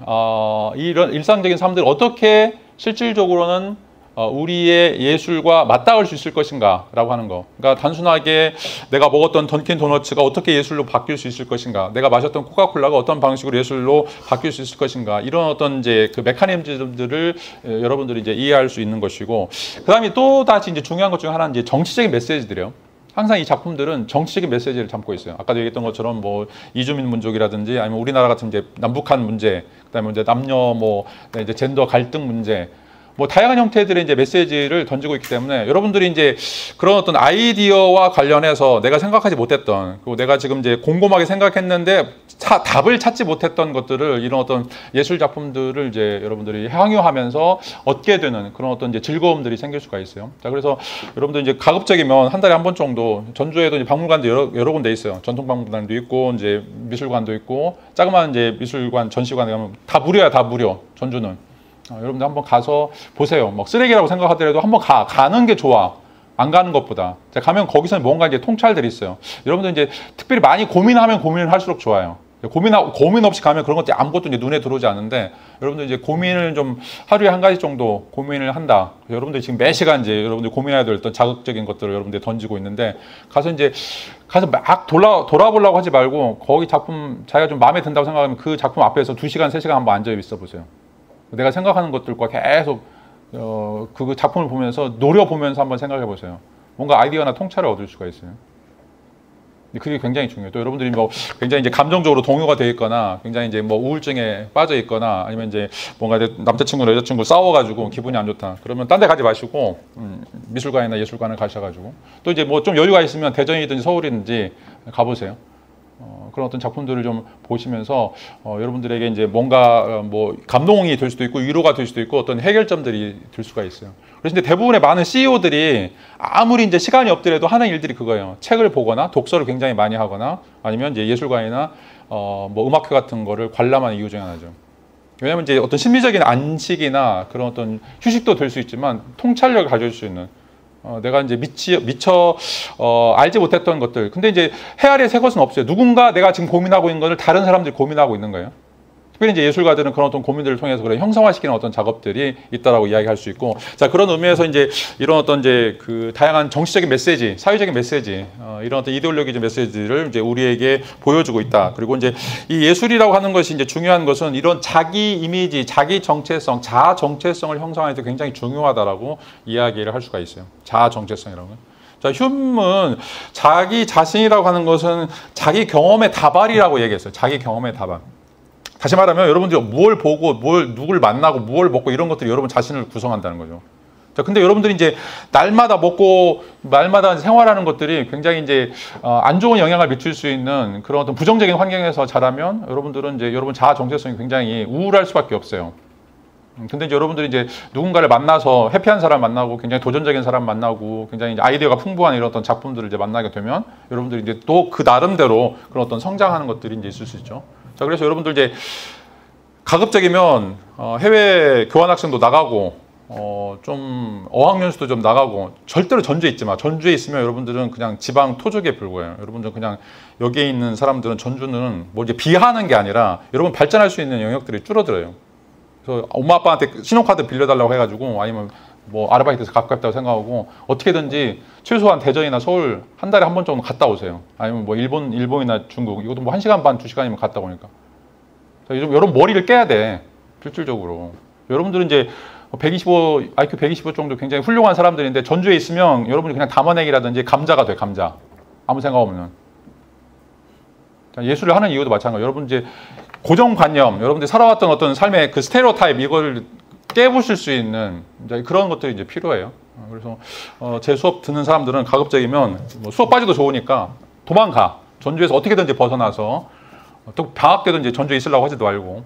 이런 일상적인 삶들 어떻게 실질적으로는 우리의 예술과 맞닿을 수 있을 것인가 라고 하는 거. 그러니까 단순하게 내가 먹었던 던킨 도너츠가 어떻게 예술로 바뀔 수 있을 것인가, 내가 마셨던 코카콜라가 어떤 방식으로 예술로 바뀔 수 있을 것인가, 이런 어떤 이제 그 메커니즘들을 여러분들이 이제 이해할 수 있는 것이고, 그 다음에 또 다시 이제 중요한 것 중에 하나는 이제 정치적인 메시지들이에요. 항상 이 작품들은 정치적인 메시지를 담고 있어요. 아까도 얘기했던 것처럼 뭐 이주민 민족이라든지 아니면 우리나라 같은 이제 남북한 문제, 그다음에 이제 남녀 뭐 이제 젠더 갈등 문제, 뭐 다양한 형태들의 이제 메시지를 던지고 있기 때문에 여러분들이 이제 그런 어떤 아이디어와 관련해서 내가 생각하지 못했던, 그리고 내가 지금 이제 곰곰하게 생각했는데 답을 찾지 못했던 것들을, 이런 어떤 예술 작품들을 이제 여러분들이 향유하면서 얻게 되는 그런 어떤 이제 즐거움들이 생길 수가 있어요. 자, 그래서 여러분들 이제 가급적이면 한 달에 한 번 정도, 전주에도 이제 박물관도 여러 군데 있어요. 전통 박물관도 있고 이제 미술관도 있고, 자그마한 이제 미술관, 전시관에 가면 다 무료야, 다 무료. 전주는. 여러분들 한번 가서 보세요. 막 쓰레기라고 생각하더라도 한번 가는 게 좋아. 안 가는 것보다. 자, 가면 거기서는 뭔가 이제 통찰들이 있어요. 여러분들 이제 특별히 많이 고민하면 고민을 할수록 좋아요. 고민 없이 가면 그런 것들이 아무것도 이제 눈에 들어오지 않는데, 여러분들 이제 고민을 좀 하루에 한 가지 정도 고민을 한다. 여러분들 지금 매 시간 이제 여러분들 고민해야 될 어떤 자극적인 것들을 여러분들이 던지고 있는데, 가서 막 돌아보려고 하지 말고 거기 작품 자기가 좀 마음에 든다고 생각하면 그 작품 앞에서 2시간, 3시간 한번 앉아 있어 보세요. 내가 생각하는 것들과 계속 그 작품을 보면서 노려보면서 한번 생각해 보세요. 뭔가 아이디어나 통찰을 얻을 수가 있어요. 그게 굉장히 중요해요. 또 여러분들이 뭐 굉장히 이제 감정적으로 동요가 돼 있거나, 굉장히 이제 뭐 우울증에 빠져 있거나, 아니면 이제 뭔가 남자친구나 여자친구 싸워가지고 기분이 안 좋다. 그러면 딴 데 가지 마시고 미술관이나 예술관을 가셔가지고, 또 이제 뭐 좀 여유가 있으면 대전이든지 서울이든지 가보세요. 그런 어떤 작품들을 좀 보시면서 여러분들에게 이제 뭔가 뭐 감동이 될 수도 있고 위로가 될 수도 있고 어떤 해결점들이 될 수가 있어요. 그래서 이제 대부분의 많은 CEO들이 아무리 이제 시간이 없더라도 하는 일들이 그거예요. 책을 보거나 독서를 굉장히 많이 하거나, 아니면 이제 예술관이나 뭐 음악회 같은 거를 관람하는 이유 중에 하나죠. 왜냐하면 이제 어떤 심리적인 안식이나 그런 어떤 휴식도 될 수 있지만 통찰력을 가져줄 수 있는, 내가 이제 미처 알지 못했던 것들. 근데 이제 헤아려 새 것은 없어요. 누군가 내가 지금 고민하고 있는 것을 다른 사람들이 고민하고 있는 거예요. 특별히 이제 예술가들은 그런 어떤 고민들을 통해서 그런 형상화시키는 어떤 작업들이 있다라고 이야기할 수 있고, 자, 그런 의미에서 이제 이런 어떤 이제 그 다양한 정치적인 메시지, 사회적인 메시지, 이런 어떤 이데올로기적 메시지를 이제 우리에게 보여주고 있다. 그리고 이제 이 예술이라고 하는 것이 이제 중요한 것은 이런 자기 이미지, 자기 정체성, 자아 정체성을 형성하는 데 굉장히 중요하다라고 이야기를 할 수가 있어요. 자아 정체성이라고. 자, 휴먼은 자기 자신이라고 하는 것은 자기 경험의 다발이라고 얘기했어요. 자기 경험의 다발. 다시 말하면 여러분들이 뭘 보고, 누굴 만나고, 뭘 먹고 이런 것들이 여러분 자신을 구성한다는 거죠. 자, 근데 여러분들이 이제 날마다 먹고, 날마다 생활하는 것들이 굉장히 이제 안 좋은 영향을 미칠 수 있는 그런 어떤 부정적인 환경에서 자라면 여러분들은 이제 여러분 자아 정체성이 굉장히 우울할 수밖에 없어요. 근데 이제 여러분들이 이제 누군가를 만나서 해피한 사람 만나고 굉장히 도전적인 사람 만나고 굉장히 이제 아이디어가 풍부한 이런 어떤 작품들을 이제 만나게 되면 여러분들이 이제 또 그 나름대로 그런 어떤 성장하는 것들이 이제 있을 수 있죠. 자, 그래서 여러분들 이제 가급적이면 해외 교환학생도 나가고 좀 어학연수도 좀 나가고 절대로 전주에 있지 마. 전주에 있으면 여러분들은 그냥 지방 토족에 불과해요. 여러분들은 그냥 여기에 있는 사람들은 전주는 뭐 이제 비하하는 게 아니라 여러분 발전할 수 있는 영역들이 줄어들어요. 그래서 엄마 아빠한테 신용카드 빌려달라고 해가지고 아니면 뭐 아르바이트에서 가깝다고 생각하고 어떻게든지 최소한 대전이나 서울 한 달에 한 번 정도 갔다 오세요. 아니면 뭐 일본이나 중국 이것도 뭐 1시간 반, 2시간이면 갔다 오니까. 요즘 여러분 머리를 깨야 돼. 실질적으로. 여러분들은 이제 IQ 125 정도 굉장히 훌륭한 사람들인데 전주에 있으면 여러분이 그냥 담아내기라든지 감자가 돼, 감자. 아무 생각 없는. 예술을 하는 이유도 마찬가지예요. 여러분 이제 고정관념, 여러분들이 살아왔던 어떤 삶의 그 스테레오타입 이걸 깨부실 수 있는 이제 그런 것들이 이제 필요해요. 그래서 제 수업 듣는 사람들은 가급적이면 뭐 수업 빠져도 좋으니까 도망가. 전주에서 어떻게든지 벗어나서 또 방학 때도 이제 전주에 있으려고 하지도 말고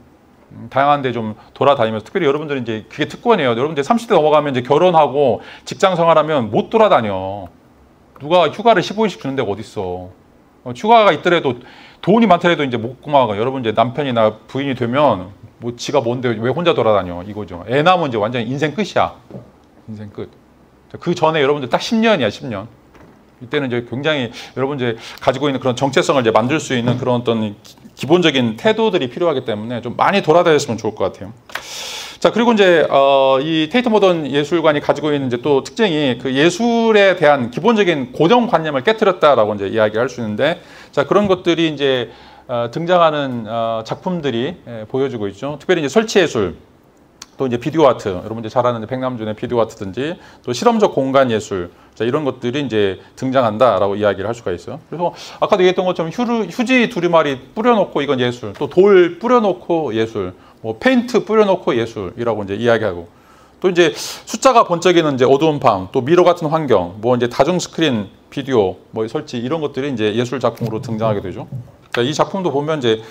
다양한 데 좀 돌아다니면서 특별히 여러분들은 이제 그게 특권이에요. 여러분들 30대 넘어가면 이제 결혼하고 직장 생활하면 못 돌아다녀. 누가 휴가를 15일씩 주는 데가 어딨어. 휴가가 있더라도 돈이 많더라도 이제 못 구마가. 여러분 이제 남편이나 부인이 되면 뭐 지가 뭔데 왜 혼자 돌아다녀 이거죠. 애 낳으면 이제 완전히 인생 끝이야. 인생 끝. 그 전에 여러분들 딱 10년이야, 10년. 이때는 이제 굉장히 여러분 이제 가지고 있는 그런 정체성을 이제 만들 수 있는 그런 어떤 기본적인 태도들이 필요하기 때문에 좀 많이 돌아다녔으면 좋을 것 같아요. 자, 그리고 이제 이 테이트 모던 예술관이 가지고 있는 이제 또 특징이 그 예술에 대한 기본적인 고정관념을 깨트렸다라고 이제 이야기할 수 있는데, 자, 그런 것들이 이제 등장하는 작품들이 보여주고 있죠. 특별히 이제 설치 예술, 또 이제 비디오 아트, 여러분 이제 잘 아는 백남준의 비디오 아트든지 또 실험적 공간 예술, 자, 이런 것들이 이제 등장한다라고 이야기를 할 수가 있어요. 그래서 아까도 얘기했던 것처럼 휴지 두루마리 뿌려놓고 이건 예술, 또 돌 뿌려놓고 예술, 뭐 페인트 뿌려놓고 예술이라고 이제 이야기하고, 또 이제 숫자가 번쩍이는 이제 어두운 밤, 또 미러 같은 환경, 뭐 이제 다중 스크린 비디오, 뭐 설치 이런 것들이 이제 예술 작품으로 등장하게 되죠. 그러니까 이 작품도 보면 이제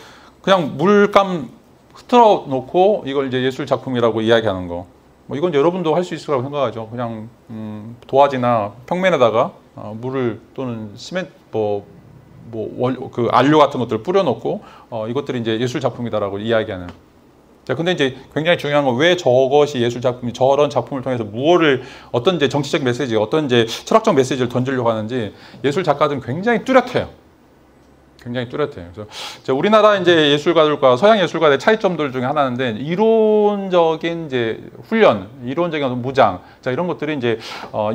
그냥 물감 흐트러 놓고 이걸 이제 예술 작품이라고 이야기하는 거. 뭐 이건 여러분도 할 수 있을 거라고 생각하죠. 그냥 도화지나 평면에다가 물을 또는 시멘트 그 안료 같은 것들을 뿌려놓고 이것들이 이제 예술 작품이다라고 이야기하는. 자, 근데 이제 굉장히 중요한 건 왜 저것이 예술 작품이 저런 작품을 통해서 어떤 이제 정치적 메시지, 어떤 이제 철학적 메시지를 던지려고 하는지 예술 작가들은 굉장히 뚜렷해요. 굉장히 뚜렷해요. 그래서 우리나라 이제 예술가들과 서양 예술가들의 차이점들 중에 하나인데 이론적인 이제 훈련, 이론적인 어떤 무장, 자, 이런 것들이 이제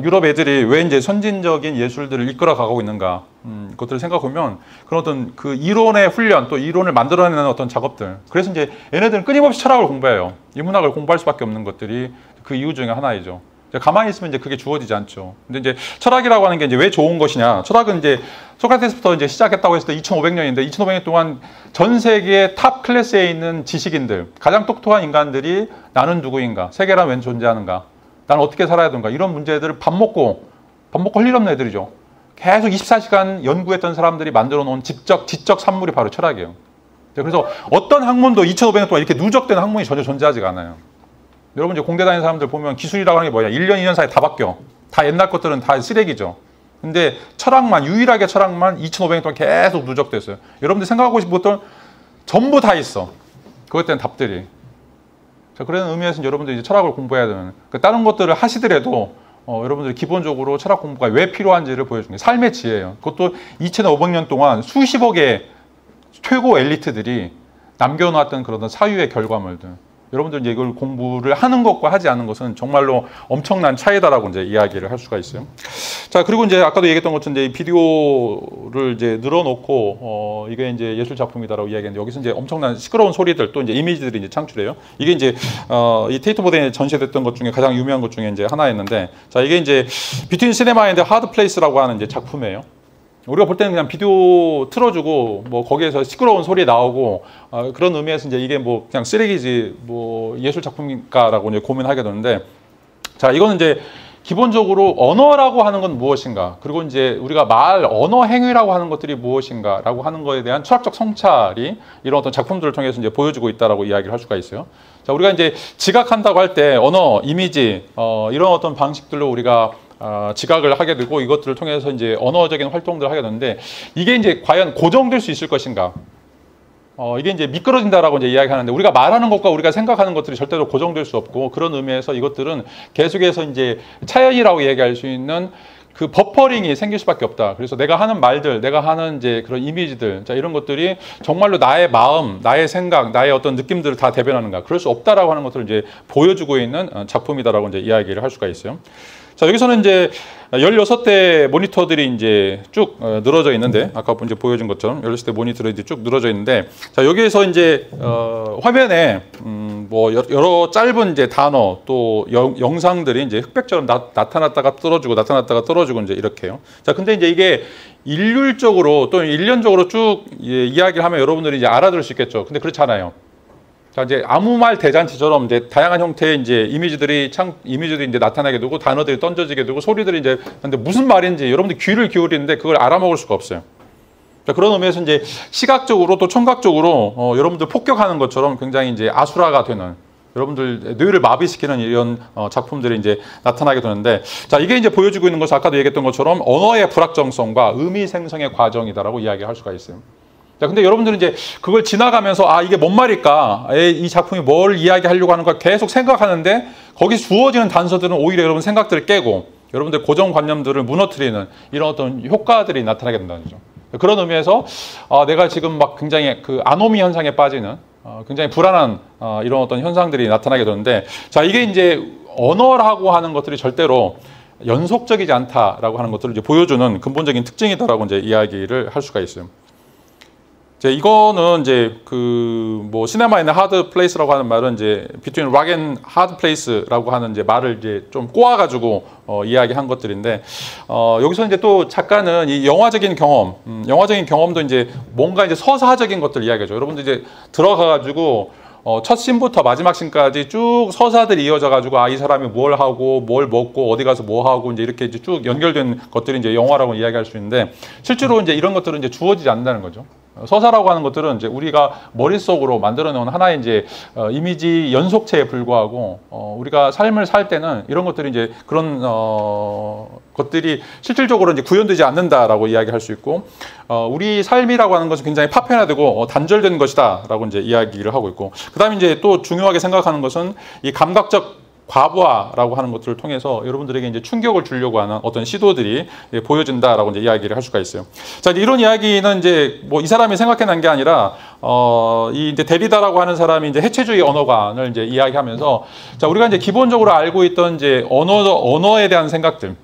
유럽 애들이 왜 이제 선진적인 예술들을 이끌어 가고 있는가, 그것들을 생각해 보면 그런 어떤 그 이론의 훈련, 또 이론을 만들어내는 어떤 작업들. 그래서 이제 얘네들은 끊임없이 철학을 공부해요. 인문학을 공부할 수밖에 없는 것들이 그 이유 중에 하나이죠. 가만히 있으면 이제 그게 주어지지 않죠. 근데 이제 철학이라고 하는 게 이제 왜 좋은 것이냐. 철학은 이제 소크라테스부터 이제 시작했다고 했을 때 2500년인데 2500년 동안 전 세계의 탑 클래스에 있는 지식인들, 가장 똑똑한 인간들이 나는 누구인가, 세계란 왜 존재하는가, 나는 어떻게 살아야 되는가, 이런 문제들을 밥 먹고 할 일 없는 애들이죠. 계속 24시간 연구했던 사람들이 만들어 놓은 지적 산물이 바로 철학이에요. 그래서 어떤 학문도 2500년 동안 이렇게 누적된 학문이 전혀 존재하지가 않아요. 여러분 이제 공대 다니는 사람들 보면 기술이라고 하는 게 뭐냐, 1년, 2년 사이에 다 바뀌어. 다 옛날 것들은 다 쓰레기죠. 근데 유일하게 철학만 2500년 동안 계속 누적됐어요. 여러분들 생각하고 싶은 것들 전부 다 있어. 그것 때문에 답들이. 자, 그런 의미에서 여러분들이 이제 철학을 공부해야 되는, 다른 것들을 하시더라도 여러분들이 기본적으로 철학 공부가 왜 필요한지를 보여주는 게 삶의 지혜예요. 그것도 2500년 동안 수십억의 최고 엘리트들이 남겨놨던 그런 사유의 결과물들. 여러분들 이제 이걸 공부를 하는 것과 하지 않는 것은 정말로 엄청난 차이다라고 이제 이야기를 할 수가 있어요. 자, 그리고 이제 아까도 얘기했던 것처럼 이제 비디오를 이제 늘어놓고 이게 이제 예술 작품이다라고 이야기했는데 여기서 이제 엄청난 시끄러운 소리들 또 이제 이미지들이 이제 창출해요. 이게 이제 이 테이트 모델에 전시됐던 것 중에 가장 유명한 것 중에 이제 하나였는데, 자, 이게 이제 비트윈 시네마 앤드 하드 플레이스라고 하는 이제 작품이에요. 우리가 볼 때는 그냥 비디오 틀어주고 뭐 거기에서 시끄러운 소리 나오고 그런 의미에서 이제 이게 뭐 그냥 쓰레기지 뭐 예술 작품인가라고 이제 고민하게 되는데, 자, 이거는 이제 기본적으로 언어라고 하는 건 무엇인가, 그리고 이제 우리가 말 언어 행위라고 하는 것들이 무엇인가라고 하는 거에 대한 철학적 성찰이 이런 어떤 작품들을 통해서 이제 보여주고 있다라고 이야기를 할 수가 있어요. 자, 우리가 이제 지각한다고 할 때 언어, 이미지 이런 어떤 방식들로 우리가 지각을 하게 되고 이것들을 통해서 이제 언어적인 활동들을 하게 되는데, 이게 이제 과연 고정될 수 있을 것인가? 이게 이제 미끄러진다라고 이제 이야기하는데, 우리가 말하는 것과 우리가 생각하는 것들이 절대로 고정될 수 없고, 그런 의미에서 이것들은 계속해서 이제 차연이라고 얘기할 수 있는 그 버퍼링이 생길 수밖에 없다. 그래서 내가 하는 말들, 내가 하는 이제 그런 이미지들, 자, 이런 것들이 정말로 나의 마음, 나의 생각, 나의 어떤 느낌들을 다 대변하는가? 그럴 수 없다라고 하는 것들을 이제 보여주고 있는 작품이다라고 이제 이야기를 할 수가 있어요. 자, 여기서는 이제 16대 모니터들이 이제 쭉 늘어져 있는데, 아까 이제 보여준 것처럼 16대 모니터들이 쭉 늘어져 있는데, 자, 여기에서 이제 화면에 뭐 여러 짧은 이제 단어 또 영상들이 이제 흑백처럼 나타났다가 떨어지고 나타났다가 떨어지고 이제 이렇게요. 자, 근데 이제 이게 일률적으로 또 일련적으로 쭉 이야기를 하면 여러분들이 이제 알아들을 수 있겠죠. 근데 그렇지 않아요. 자, 이제 아무 말 대잔치처럼 이제 다양한 형태의 이제 이미지들이 이제 나타나게 되고 단어들이 던져지게 되고 소리들이 이제, 근데 무슨 말인지 여러분들 귀를 기울이는데 그걸 알아먹을 수가 없어요. 자, 그런 의미에서 이제 시각적으로 또 청각적으로 여러분들 폭격하는 것처럼 굉장히 이제 아수라가 되는, 여러분들 뇌를 마비시키는 이런 작품들이 이제 나타나게 되는데, 자, 이게 이제 보여주고 있는 것은 아까도 얘기했던 것처럼 언어의 불확정성과 의미 생성의 과정이다라고 이야기할 수가 있어요. 자, 근데 여러분들은 이제 그걸 지나가면서 이게 뭔 말일까? 이 작품이 뭘 이야기하려고 하는가 계속 생각하는데, 거기 주어지는 단서들은 오히려 여러분 생각들을 깨고 여러분들 고정관념들을 무너뜨리는 이런 어떤 효과들이 나타나게 된다는 거죠. 그런 의미에서 내가 지금 막 굉장히 그 아노미 현상에 빠지는 굉장히 불안한 이런 어떤 현상들이 나타나게 되는데, 자, 이게 이제 언어라고 하는 것들이 절대로 연속적이지 않다라고 하는 것들을 이제 보여주는 근본적인 특징이다라고 이제 이야기를 할 수가 있어요. 이거는 이제 그 뭐 시네마 앤 하드 플레이스라고 하는 말은 이제 between rock and hard place라고 하는 이제 말을 이제 좀 꼬아가지고 이야기한 것들인데, 여기서 이제 또 작가는 이 영화적인 경험, 영화적인 경험도 이제 뭔가 이제 서사적인 것들 이야기하죠. 여러분들 이제 들어가가지고 첫 씬부터 마지막 씬까지 쭉 서사들이 이어져가지고 이 사람이 뭘 하고 뭘 먹고 어디 가서 뭐 하고 이제 이렇게 이제 쭉 연결된 것들이 이제 영화라고 이야기할 수 있는데, 실제로 이제 이런 것들은 이제 주어지지 않는다는 거죠. 서사라고 하는 것들은 이제 우리가 머릿속으로 만들어 놓은 하나의 이제 이미지 연속체에 불과하고, 우리가 삶을 살 때는 이런 것들이 이제 그런 것들이 실질적으로 이제 구현되지 않는다라고 이야기할 수 있고, 우리 삶이라고 하는 것은 굉장히 파편화되고 단절된 것이다라고 이제 이야기를 하고 있고, 그다음에 이제 또 중요하게 생각하는 것은 이 감각적 과부하라고 하는 것들을 통해서 여러분들에게 이제 충격을 주려고 하는 어떤 시도들이 보여진다라고 이제 이야기를 할 수가 있어요. 자, 이런 이야기는 이제 뭐 이 사람이 생각해낸 게 아니라 이 이제 데리다라고 하는 사람이 이제 해체주의 언어관을 이제 이야기하면서, 자, 우리가 이제 기본적으로 알고 있던 이제 언어에 대한 생각들,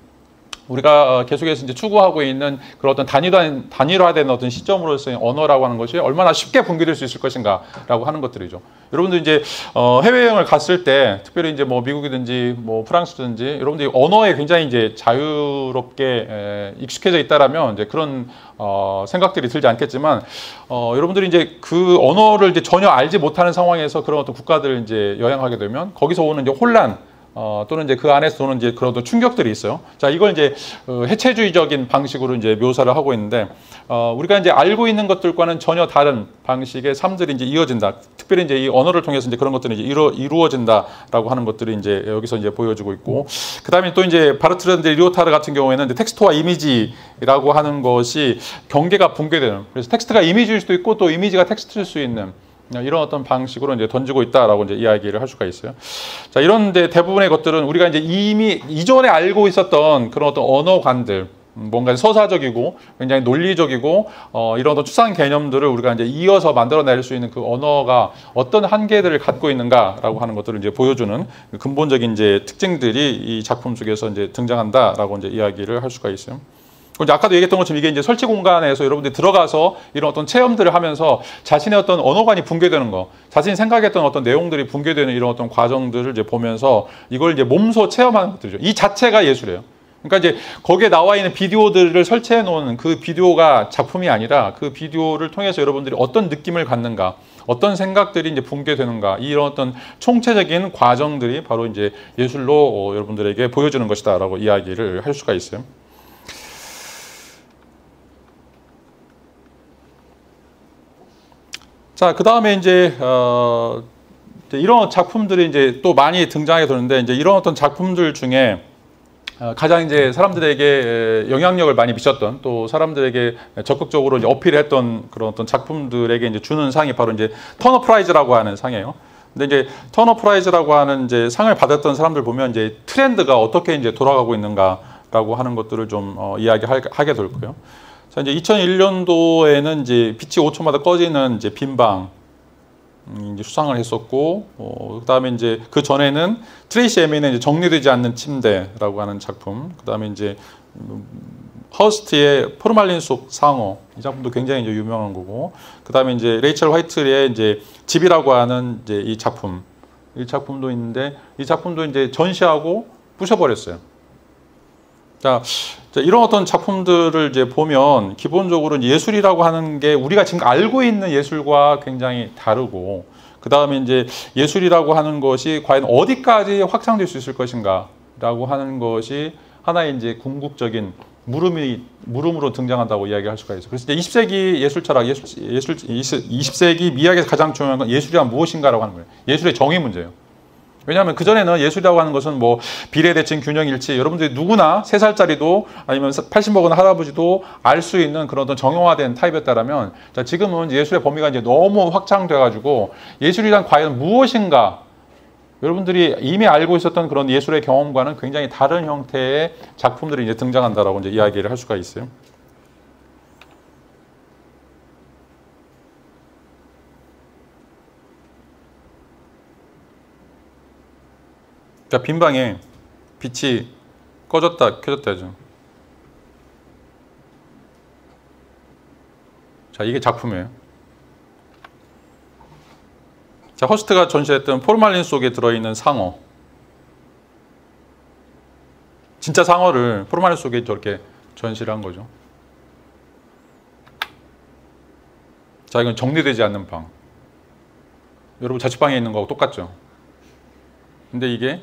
우리가 계속해서 이제 추구하고 있는 그런 어떤 단일화된 어떤 시점으로서의 언어라고 하는 것이 얼마나 쉽게 분기될 수 있을 것인가라고 하는 것들이죠. 여러분들 이제 해외여행을 갔을 때, 특별히 이제 뭐 미국이든지 뭐 프랑스든지 여러분들이 언어에 굉장히 이제 자유롭게 익숙해져 있다라면 이제 그런 생각들이 들지 않겠지만, 여러분들이 이제 그 언어를 이제 전혀 알지 못하는 상황에서 그런 어떤 국가들을 이제 여행하게 되면 거기서 오는 이제 혼란, 또는 이제 그 안에서 오는 이제 그런 어떤 충격들이 있어요. 자, 이걸 이제 해체주의적인 방식으로 이제 묘사를 하고 있는데, 우리가 이제 알고 있는 것들과는 전혀 다른 방식의 삶들이 이제 이어진다. 특별히 이제 이 언어를 통해서 이제 그런 것들이 이제 이루어진다라고 하는 것들이 이제 여기서 이제 보여지고 있고, 그 다음에 또 이제 바르트란드 리오타르 같은 경우에는 이제 텍스트와 이미지라고 하는 것이 경계가 붕괴되는, 그래서 텍스트가 이미지일 수도 있고 또 이미지가 텍스트일 수 있는 이런 어떤 방식으로 이제 던지고 있다라고 이제 이야기를 할 수가 있어요. 자, 이런 데 대부분의 것들은 우리가 이제 이미 이전에 알고 있었던 그런 어떤 언어관들, 뭔가 서사적이고 굉장히 논리적이고 이런 어떤 추상 개념들을 우리가 이제 이어서 만들어낼 수 있는 그 언어가 어떤 한계들을 갖고 있는가라고 하는 것들을 이제 보여주는 근본적인 이제 특징들이 이 작품 속에서 이제 등장한다라고 이제 이야기를 할 수가 있어요. 이제 아까도 얘기했던 것처럼 이게 이제 설치 공간에서 여러분들이 들어가서 이런 어떤 체험들을 하면서 자신의 어떤 언어관이 붕괴되는 거, 자신이 생각했던 어떤 내용들이 붕괴되는 이런 어떤 과정들을 이제 보면서 이걸 이제 몸소 체험하는 것들이죠. 이 자체가 예술이에요. 그러니까 이제 거기에 나와 있는 비디오들을 설치해 놓은 그 비디오가 작품이 아니라 그 비디오를 통해서 여러분들이 어떤 느낌을 갖는가, 어떤 생각들이 이제 붕괴되는가, 이런 어떤 총체적인 과정들이 바로 이제 예술로 여러분들에게 보여주는 것이다라고 이야기를 할 수가 있어요. 자, 그 다음에 이제 이런 작품들이 이제 또 많이 등장하게 되는데, 이제 이런 어떤 작품들 중에 가장 이제 사람들에게 영향력을 많이 미쳤던, 또 사람들에게 적극적으로 이제 어필했던 그런 어떤 작품들에게 이제 주는 상이 바로 이제 터너 프라이즈라고 하는 상이에요. 근데 이제 터너 프라이즈라고 하는 이제 상을 받았던 사람들 보면 이제 트렌드가 어떻게 이제 돌아가고 있는가라고 하는 것들을 좀 이야기하게 될 거예요. 자, 이제 2001년도에는 이제 빛이 5초마다 꺼지는 이제 빈방 이제 수상을 했었고, 그다음에 이제 그 전에는 트레이시 에민의 이제 정리되지 않는 침대라고 하는 작품, 그다음에 이제 허스트의 포르말린 속 상어, 이 작품도 굉장히 이제 유명한 거고, 그다음에 이제 레이첼 화이트의 이제 집이라고 하는 이제 이 작품도 있는데, 이 작품도 이제 전시하고 부셔버렸어요. 자, 이런 어떤 작품들을 이제 보면 기본적으로 이제 예술이라고 하는 게 우리가 지금 알고 있는 예술과 굉장히 다르고, 그 다음에 이제 예술이라고 하는 것이 과연 어디까지 확장될 수 있을 것인가라고 하는 것이 하나의 이제 궁극적인 물음으로 등장한다고 이야기할 수가 있어요. 그래서 이제 20세기 예술 철학, 20세기 미학에서 가장 중요한 건 예술이란 무엇인가라고 하는 거예요. 예술의 정의 문제예요. 왜냐하면 그전에는 예술이라고 하는 것은 뭐 비례대칭, 균형일치, 여러분들이 누구나 3살짜리도 아니면 80 먹은 할아버지도 알 수 있는 그런 어떤 정형화된 타입이었다라면, 자, 지금은 예술의 범위가 이제 너무 확장돼가지고 예술이란 과연 무엇인가, 여러분들이 이미 알고 있었던 그런 예술의 경험과는 굉장히 다른 형태의 작품들이 이제 등장한다라고 이제 이야기를 할 수가 있어요. 그러니까 빈방에 빛이 꺼졌다 켜졌다 하죠. 자, 이게 작품이에요. 자, 허스트가 전시했던 포르말린 속에 들어있는 상어, 진짜 상어를 포르말린 속에 저렇게 전시를 한 거죠. 자, 이건 정리되지 않는 방. 여러분 자취방에 있는 거하고 똑같죠. 근데 이게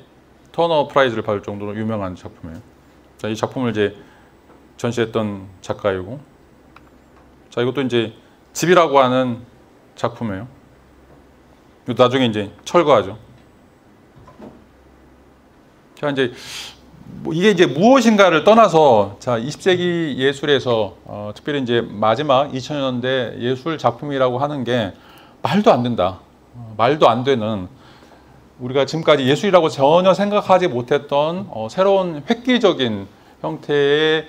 터너 프라이즈를 받을 정도로 유명한 작품이에요. 자, 이 작품을 이제 전시했던 작가이고, 자, 이것도 이제 집이라고 하는 작품이에요. 나중에 이제 철거하죠. 자, 이제 이게 이제 무엇인가를 떠나서, 자, 20세기 예술에서 특별히 이제 마지막 2000년대 예술 작품이라고 하는 게 말도 안 된다. 말도 안 되는, 우리가 지금까지 예술이라고 전혀 생각하지 못했던 새로운 획기적인 형태의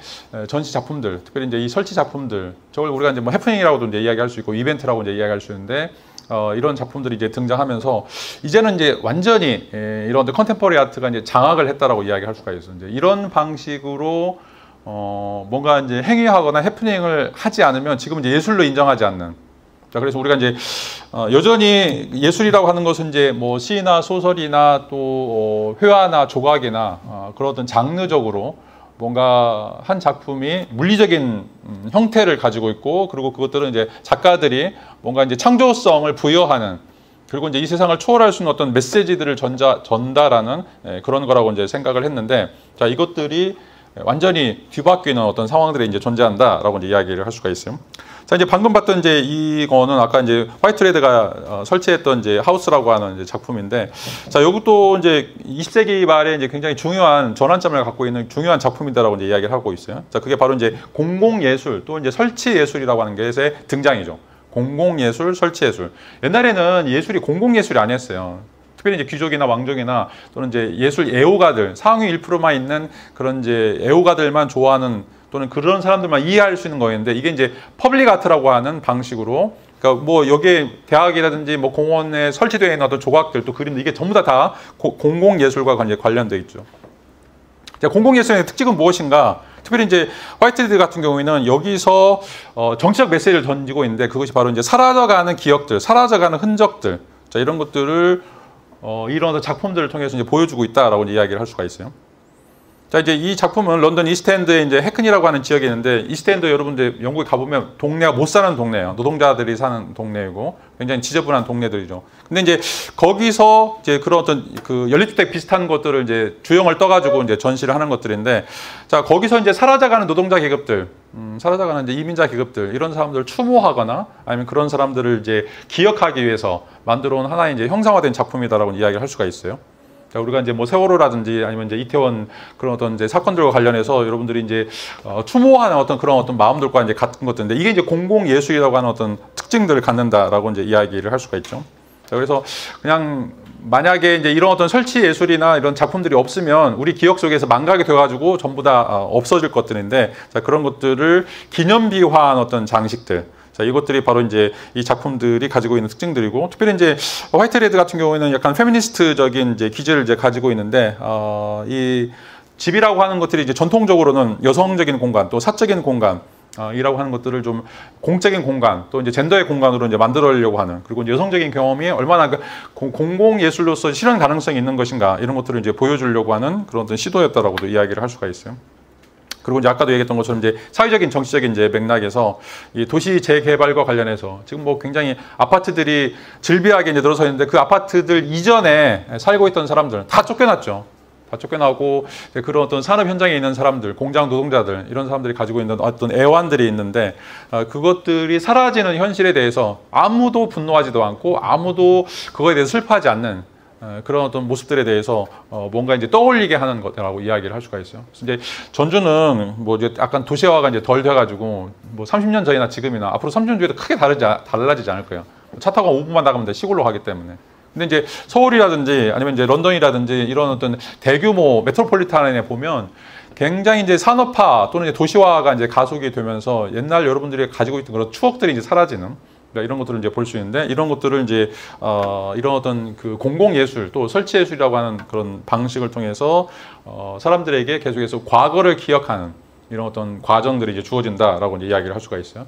전시 작품들, 특별히 이제 이 설치 작품들, 저걸 우리가 이제 뭐 해프닝이라고도 이제 이야기할 수 있고 이벤트라고 이제 이야기할 수 있는데, 이런 작품들이 이제 등장하면서 이제는 이제 완전히 이런 컨템포러리 아트가 이제 장악을 했다라고 이야기할 수가 있어요. 이제 이런 방식으로 뭔가 이제 행위하거나 해프닝을 하지 않으면 지금 이제 예술로 인정하지 않는. 자, 그래서 우리가 이제 여전히 예술이라고 하는 것은 이제 뭐 시나 소설이나 또 회화나 조각이나 그런 어떤 장르적으로 뭔가 한 작품이 물리적인 형태를 가지고 있고, 그리고 그것들은 이제 작가들이 뭔가 이제 창조성을 부여하는, 그리고 이제 이 세상을 초월할 수 있는 어떤 메시지들을 전달하는 그런 거라고 이제 생각을 했는데, 자, 이것들이 완전히 뒤바뀌는 어떤 상황들이 이제 존재한다라고 이제 이야기를 할 수가 있어요. 자, 이제 방금 봤던 이제 이거는 아까 이제 화이트레드가 설치했던 이제 하우스라고 하는 이제 작품인데, 자, 이것도 이제 20세기 말에 이제 굉장히 중요한 전환점을 갖고 있는 중요한 작품이다라고 이제 이야기를 하고 있어요. 자, 그게 바로 이제 공공예술 또 이제 설치예술이라고 하는 것의 등장이죠. 공공예술, 설치예술. 옛날에는 예술이 공공예술이 아니었어요. 특별히 이제 귀족이나 왕족이나 또는 이제 예술 애호가들, 상위 1%만 있는 그런 이제 애호가들만 좋아하는, 또는 그런 사람들만 이해할 수 있는 거였는데 이게 이제 퍼블릭 아트라고 하는 방식으로 그러니까 뭐 여기에 대학이라든지 뭐 공원에 설치되어 있는 어떤 조각들 또 그림들 이게 전부 다 공공예술과 관련돼 있죠. 자, 공공예술의 특징은 무엇인가? 특별히 이제 화이트리드 같은 경우에는 여기서 정치적 메시지를 던지고 있는데 그것이 바로 이제 사라져가는 기억들, 사라져가는 흔적들, 자, 이런 것들을 이런 작품들을 통해서 이제 보여주고 있다라고 이야기를 할 수가 있어요. 자, 이제 이 작품은 런던 이스트엔드에 이제 해큰이라고 하는 지역이 있는데 이스트엔드 여러분들 영국에 가보면 동네가 못 사는 동네예요. 노동자들이 사는 동네이고 굉장히 지저분한 동네들이죠. 근데 이제 거기서 이제 그런 어떤 그 연립주택 비슷한 것들을 이제 주형을 떠가지고 이제 전시를 하는 것들인데 자, 거기서 이제 사라져가는 노동자 계급들, 사라져가는 이제 이민자 계급들 이런 사람들을 추모하거나 아니면 그런 사람들을 이제 기억하기 위해서 만들어 온 하나의 이제 형상화된 작품이다라고 이야기를 할 수가 있어요. 자, 우리가 이제 뭐 세월호라든지 아니면 이제 이태원 그런 어떤 이제 사건들과 관련해서 여러분들이 이제 추모하는 어떤 그런 어떤 마음들과 이제 같은 것들인데 이게 이제 공공 예술이라고 하는 어떤 특징들을 갖는다라고 이제 이야기를 할 수가 있죠. 자, 그래서 그냥 만약에 이제 이런 어떤 설치 예술이나 이런 작품들이 없으면 우리 기억 속에서 망각이 돼가지고 전부 다 없어질 것들인데 자, 그런 것들을 기념비화한 어떤 장식들. 자, 이것들이 바로 이제 이 작품들이 가지고 있는 특징들이고, 특별히 이제 화이트리드 같은 경우에는 약간 페미니스트적인 이제 기질을 이제 가지고 있는데, 이 집이라고 하는 것들이 이제 전통적으로는 여성적인 공간, 또 사적인 공간, 이라고 하는 것들을 좀 공적인 공간, 또 이제 젠더의 공간으로 이제 만들어내려고 하는, 그리고 이제 여성적인 경험이 얼마나 공공 예술로서 실현 가능성이 있는 것인가, 이런 것들을 이제 보여주려고 하는 그런 어떤 시도였다라고도 이야기를 할 수가 있어요. 그리고 이제 아까도 얘기했던 것처럼 이제 사회적인 정치적인 이제 맥락에서 이 도시 재개발과 관련해서 지금 뭐 굉장히 아파트들이 즐비하게 이제 늘어서 있는데 그 아파트들 이전에 살고 있던 사람들 다 쫓겨났죠. 다 쫓겨나고 그런 어떤 산업 현장에 있는 사람들, 공장 노동자들 이런 사람들이 가지고 있는 어떤 애환들이 있는데 그것들이 사라지는 현실에 대해서 아무도 분노하지도 않고 아무도 그거에 대해서 슬퍼하지 않는 그런 어떤 모습들에 대해서 뭔가 이제 떠올리게 하는 것이라고 이야기를 할 수가 있어요. 그래서 이제 전주는 뭐 이제 약간 도시화가 이제 덜 돼가지고 뭐 30년 전이나 지금이나 앞으로 30년 뒤에도 크게 달라지지 않을 거예요. 차 타고 5분만 나가면 돼, 시골로 가기 때문에. 근데 이제 서울이라든지 아니면 이제 런던이라든지 이런 어떤 대규모 메트로폴리탄에 보면 굉장히 이제 산업화 또는 이제 도시화가 이제 가속이 되면서 옛날 여러분들이 가지고 있던 그런 추억들이 이제 사라지는 이런 것들을 이제 볼 수 있는데 이런 것들을 이제 이런 어떤 그 공공 예술 또 설치 예술이라고 하는 그런 방식을 통해서 사람들에게 계속해서 과거를 기억하는 이런 어떤 과정들이 이제 주어진다라고 이제 이야기를 할 수가 있어요.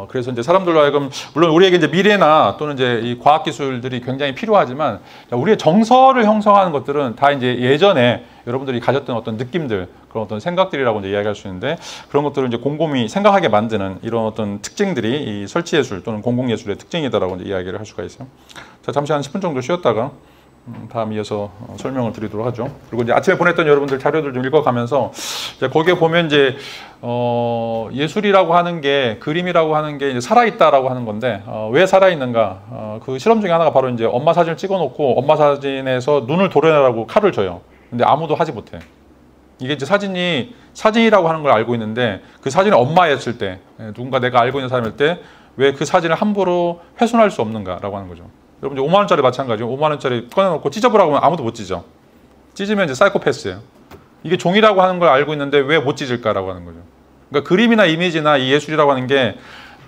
그래서 이제 사람들로 하여금 물론 우리에게 이제 미래나 또는 이제 이 과학 기술들이 굉장히 필요하지만 우리의 정서를 형성하는 것들은 다 이제 예전에 여러분들이 가졌던 어떤 느낌들 그런 어떤 생각들이라고 이제 이야기할 수 있는데 그런 것들을 이제 곰곰이 생각하게 만드는 이런 어떤 특징들이 이 설치 예술 또는 공공 예술의 특징이다라고 이제 이야기를 할 수가 있어요. 자, 잠시 한 10분 정도 쉬었다가 다음 이어서 설명을 드리도록 하죠. 그리고 이제 아침에 보냈던 여러분들 자료들 좀 읽어가면서 이제 거기에 보면 이제 예술이라고 하는 게 그림이라고 하는 게 이제 살아있다라고 하는 건데 왜 살아있는가? 그 실험 중에 하나가 바로 이제 엄마 사진을 찍어놓고 엄마 사진에서 눈을 도려내라고 칼을 줘요. 근데 아무도 하지 못해. 이게 이제 사진이라고 하는 걸 알고 있는데 그 사진이 엄마였을 때 누군가 내가 알고 있는 사람일 때 왜 그 사진을 함부로 훼손할 수 없는가라고 하는 거죠. 여러분 이제 5만 원짜리 마찬가지죠. 5만 원짜리 꺼내놓고 찢어보라고 하면 아무도 못 찢어. 찢으면 이제 사이코패스예요. 이게 종이라고 하는 걸 알고 있는데 왜 못 찢을까라고 하는 거죠. 그러니까 그림이나 이미지나 이 예술이라고 하는 게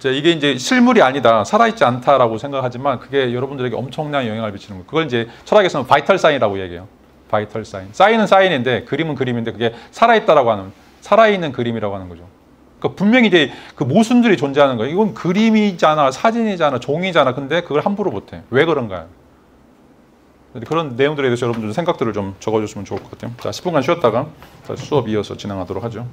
이게 이제 실물이 아니다, 살아있지 않다라고 생각하지만 그게 여러분들에게 엄청난 영향을 미치는 거예요. 그걸 이제 철학에서는 바이탈 사인이라고 얘기해요. 바이탈 사인. 사인은 사인인데 그림은 그림인데 그게 살아있다라고 하는 살아있는 그림이라고 하는 거죠. 그러니까 분명히 이제 그 모순들이 존재하는 거예요. 이건 그림이잖아, 사진이잖아, 종이잖아. 근데 그걸 함부로 못해. 왜 그런가요? 그런 내용들에 대해서 여러분들 생각들을 좀 적어줬으면 좋을 것 같아요. 자, 10분간 쉬었다가 다시 수업 이어서 진행하도록 하죠.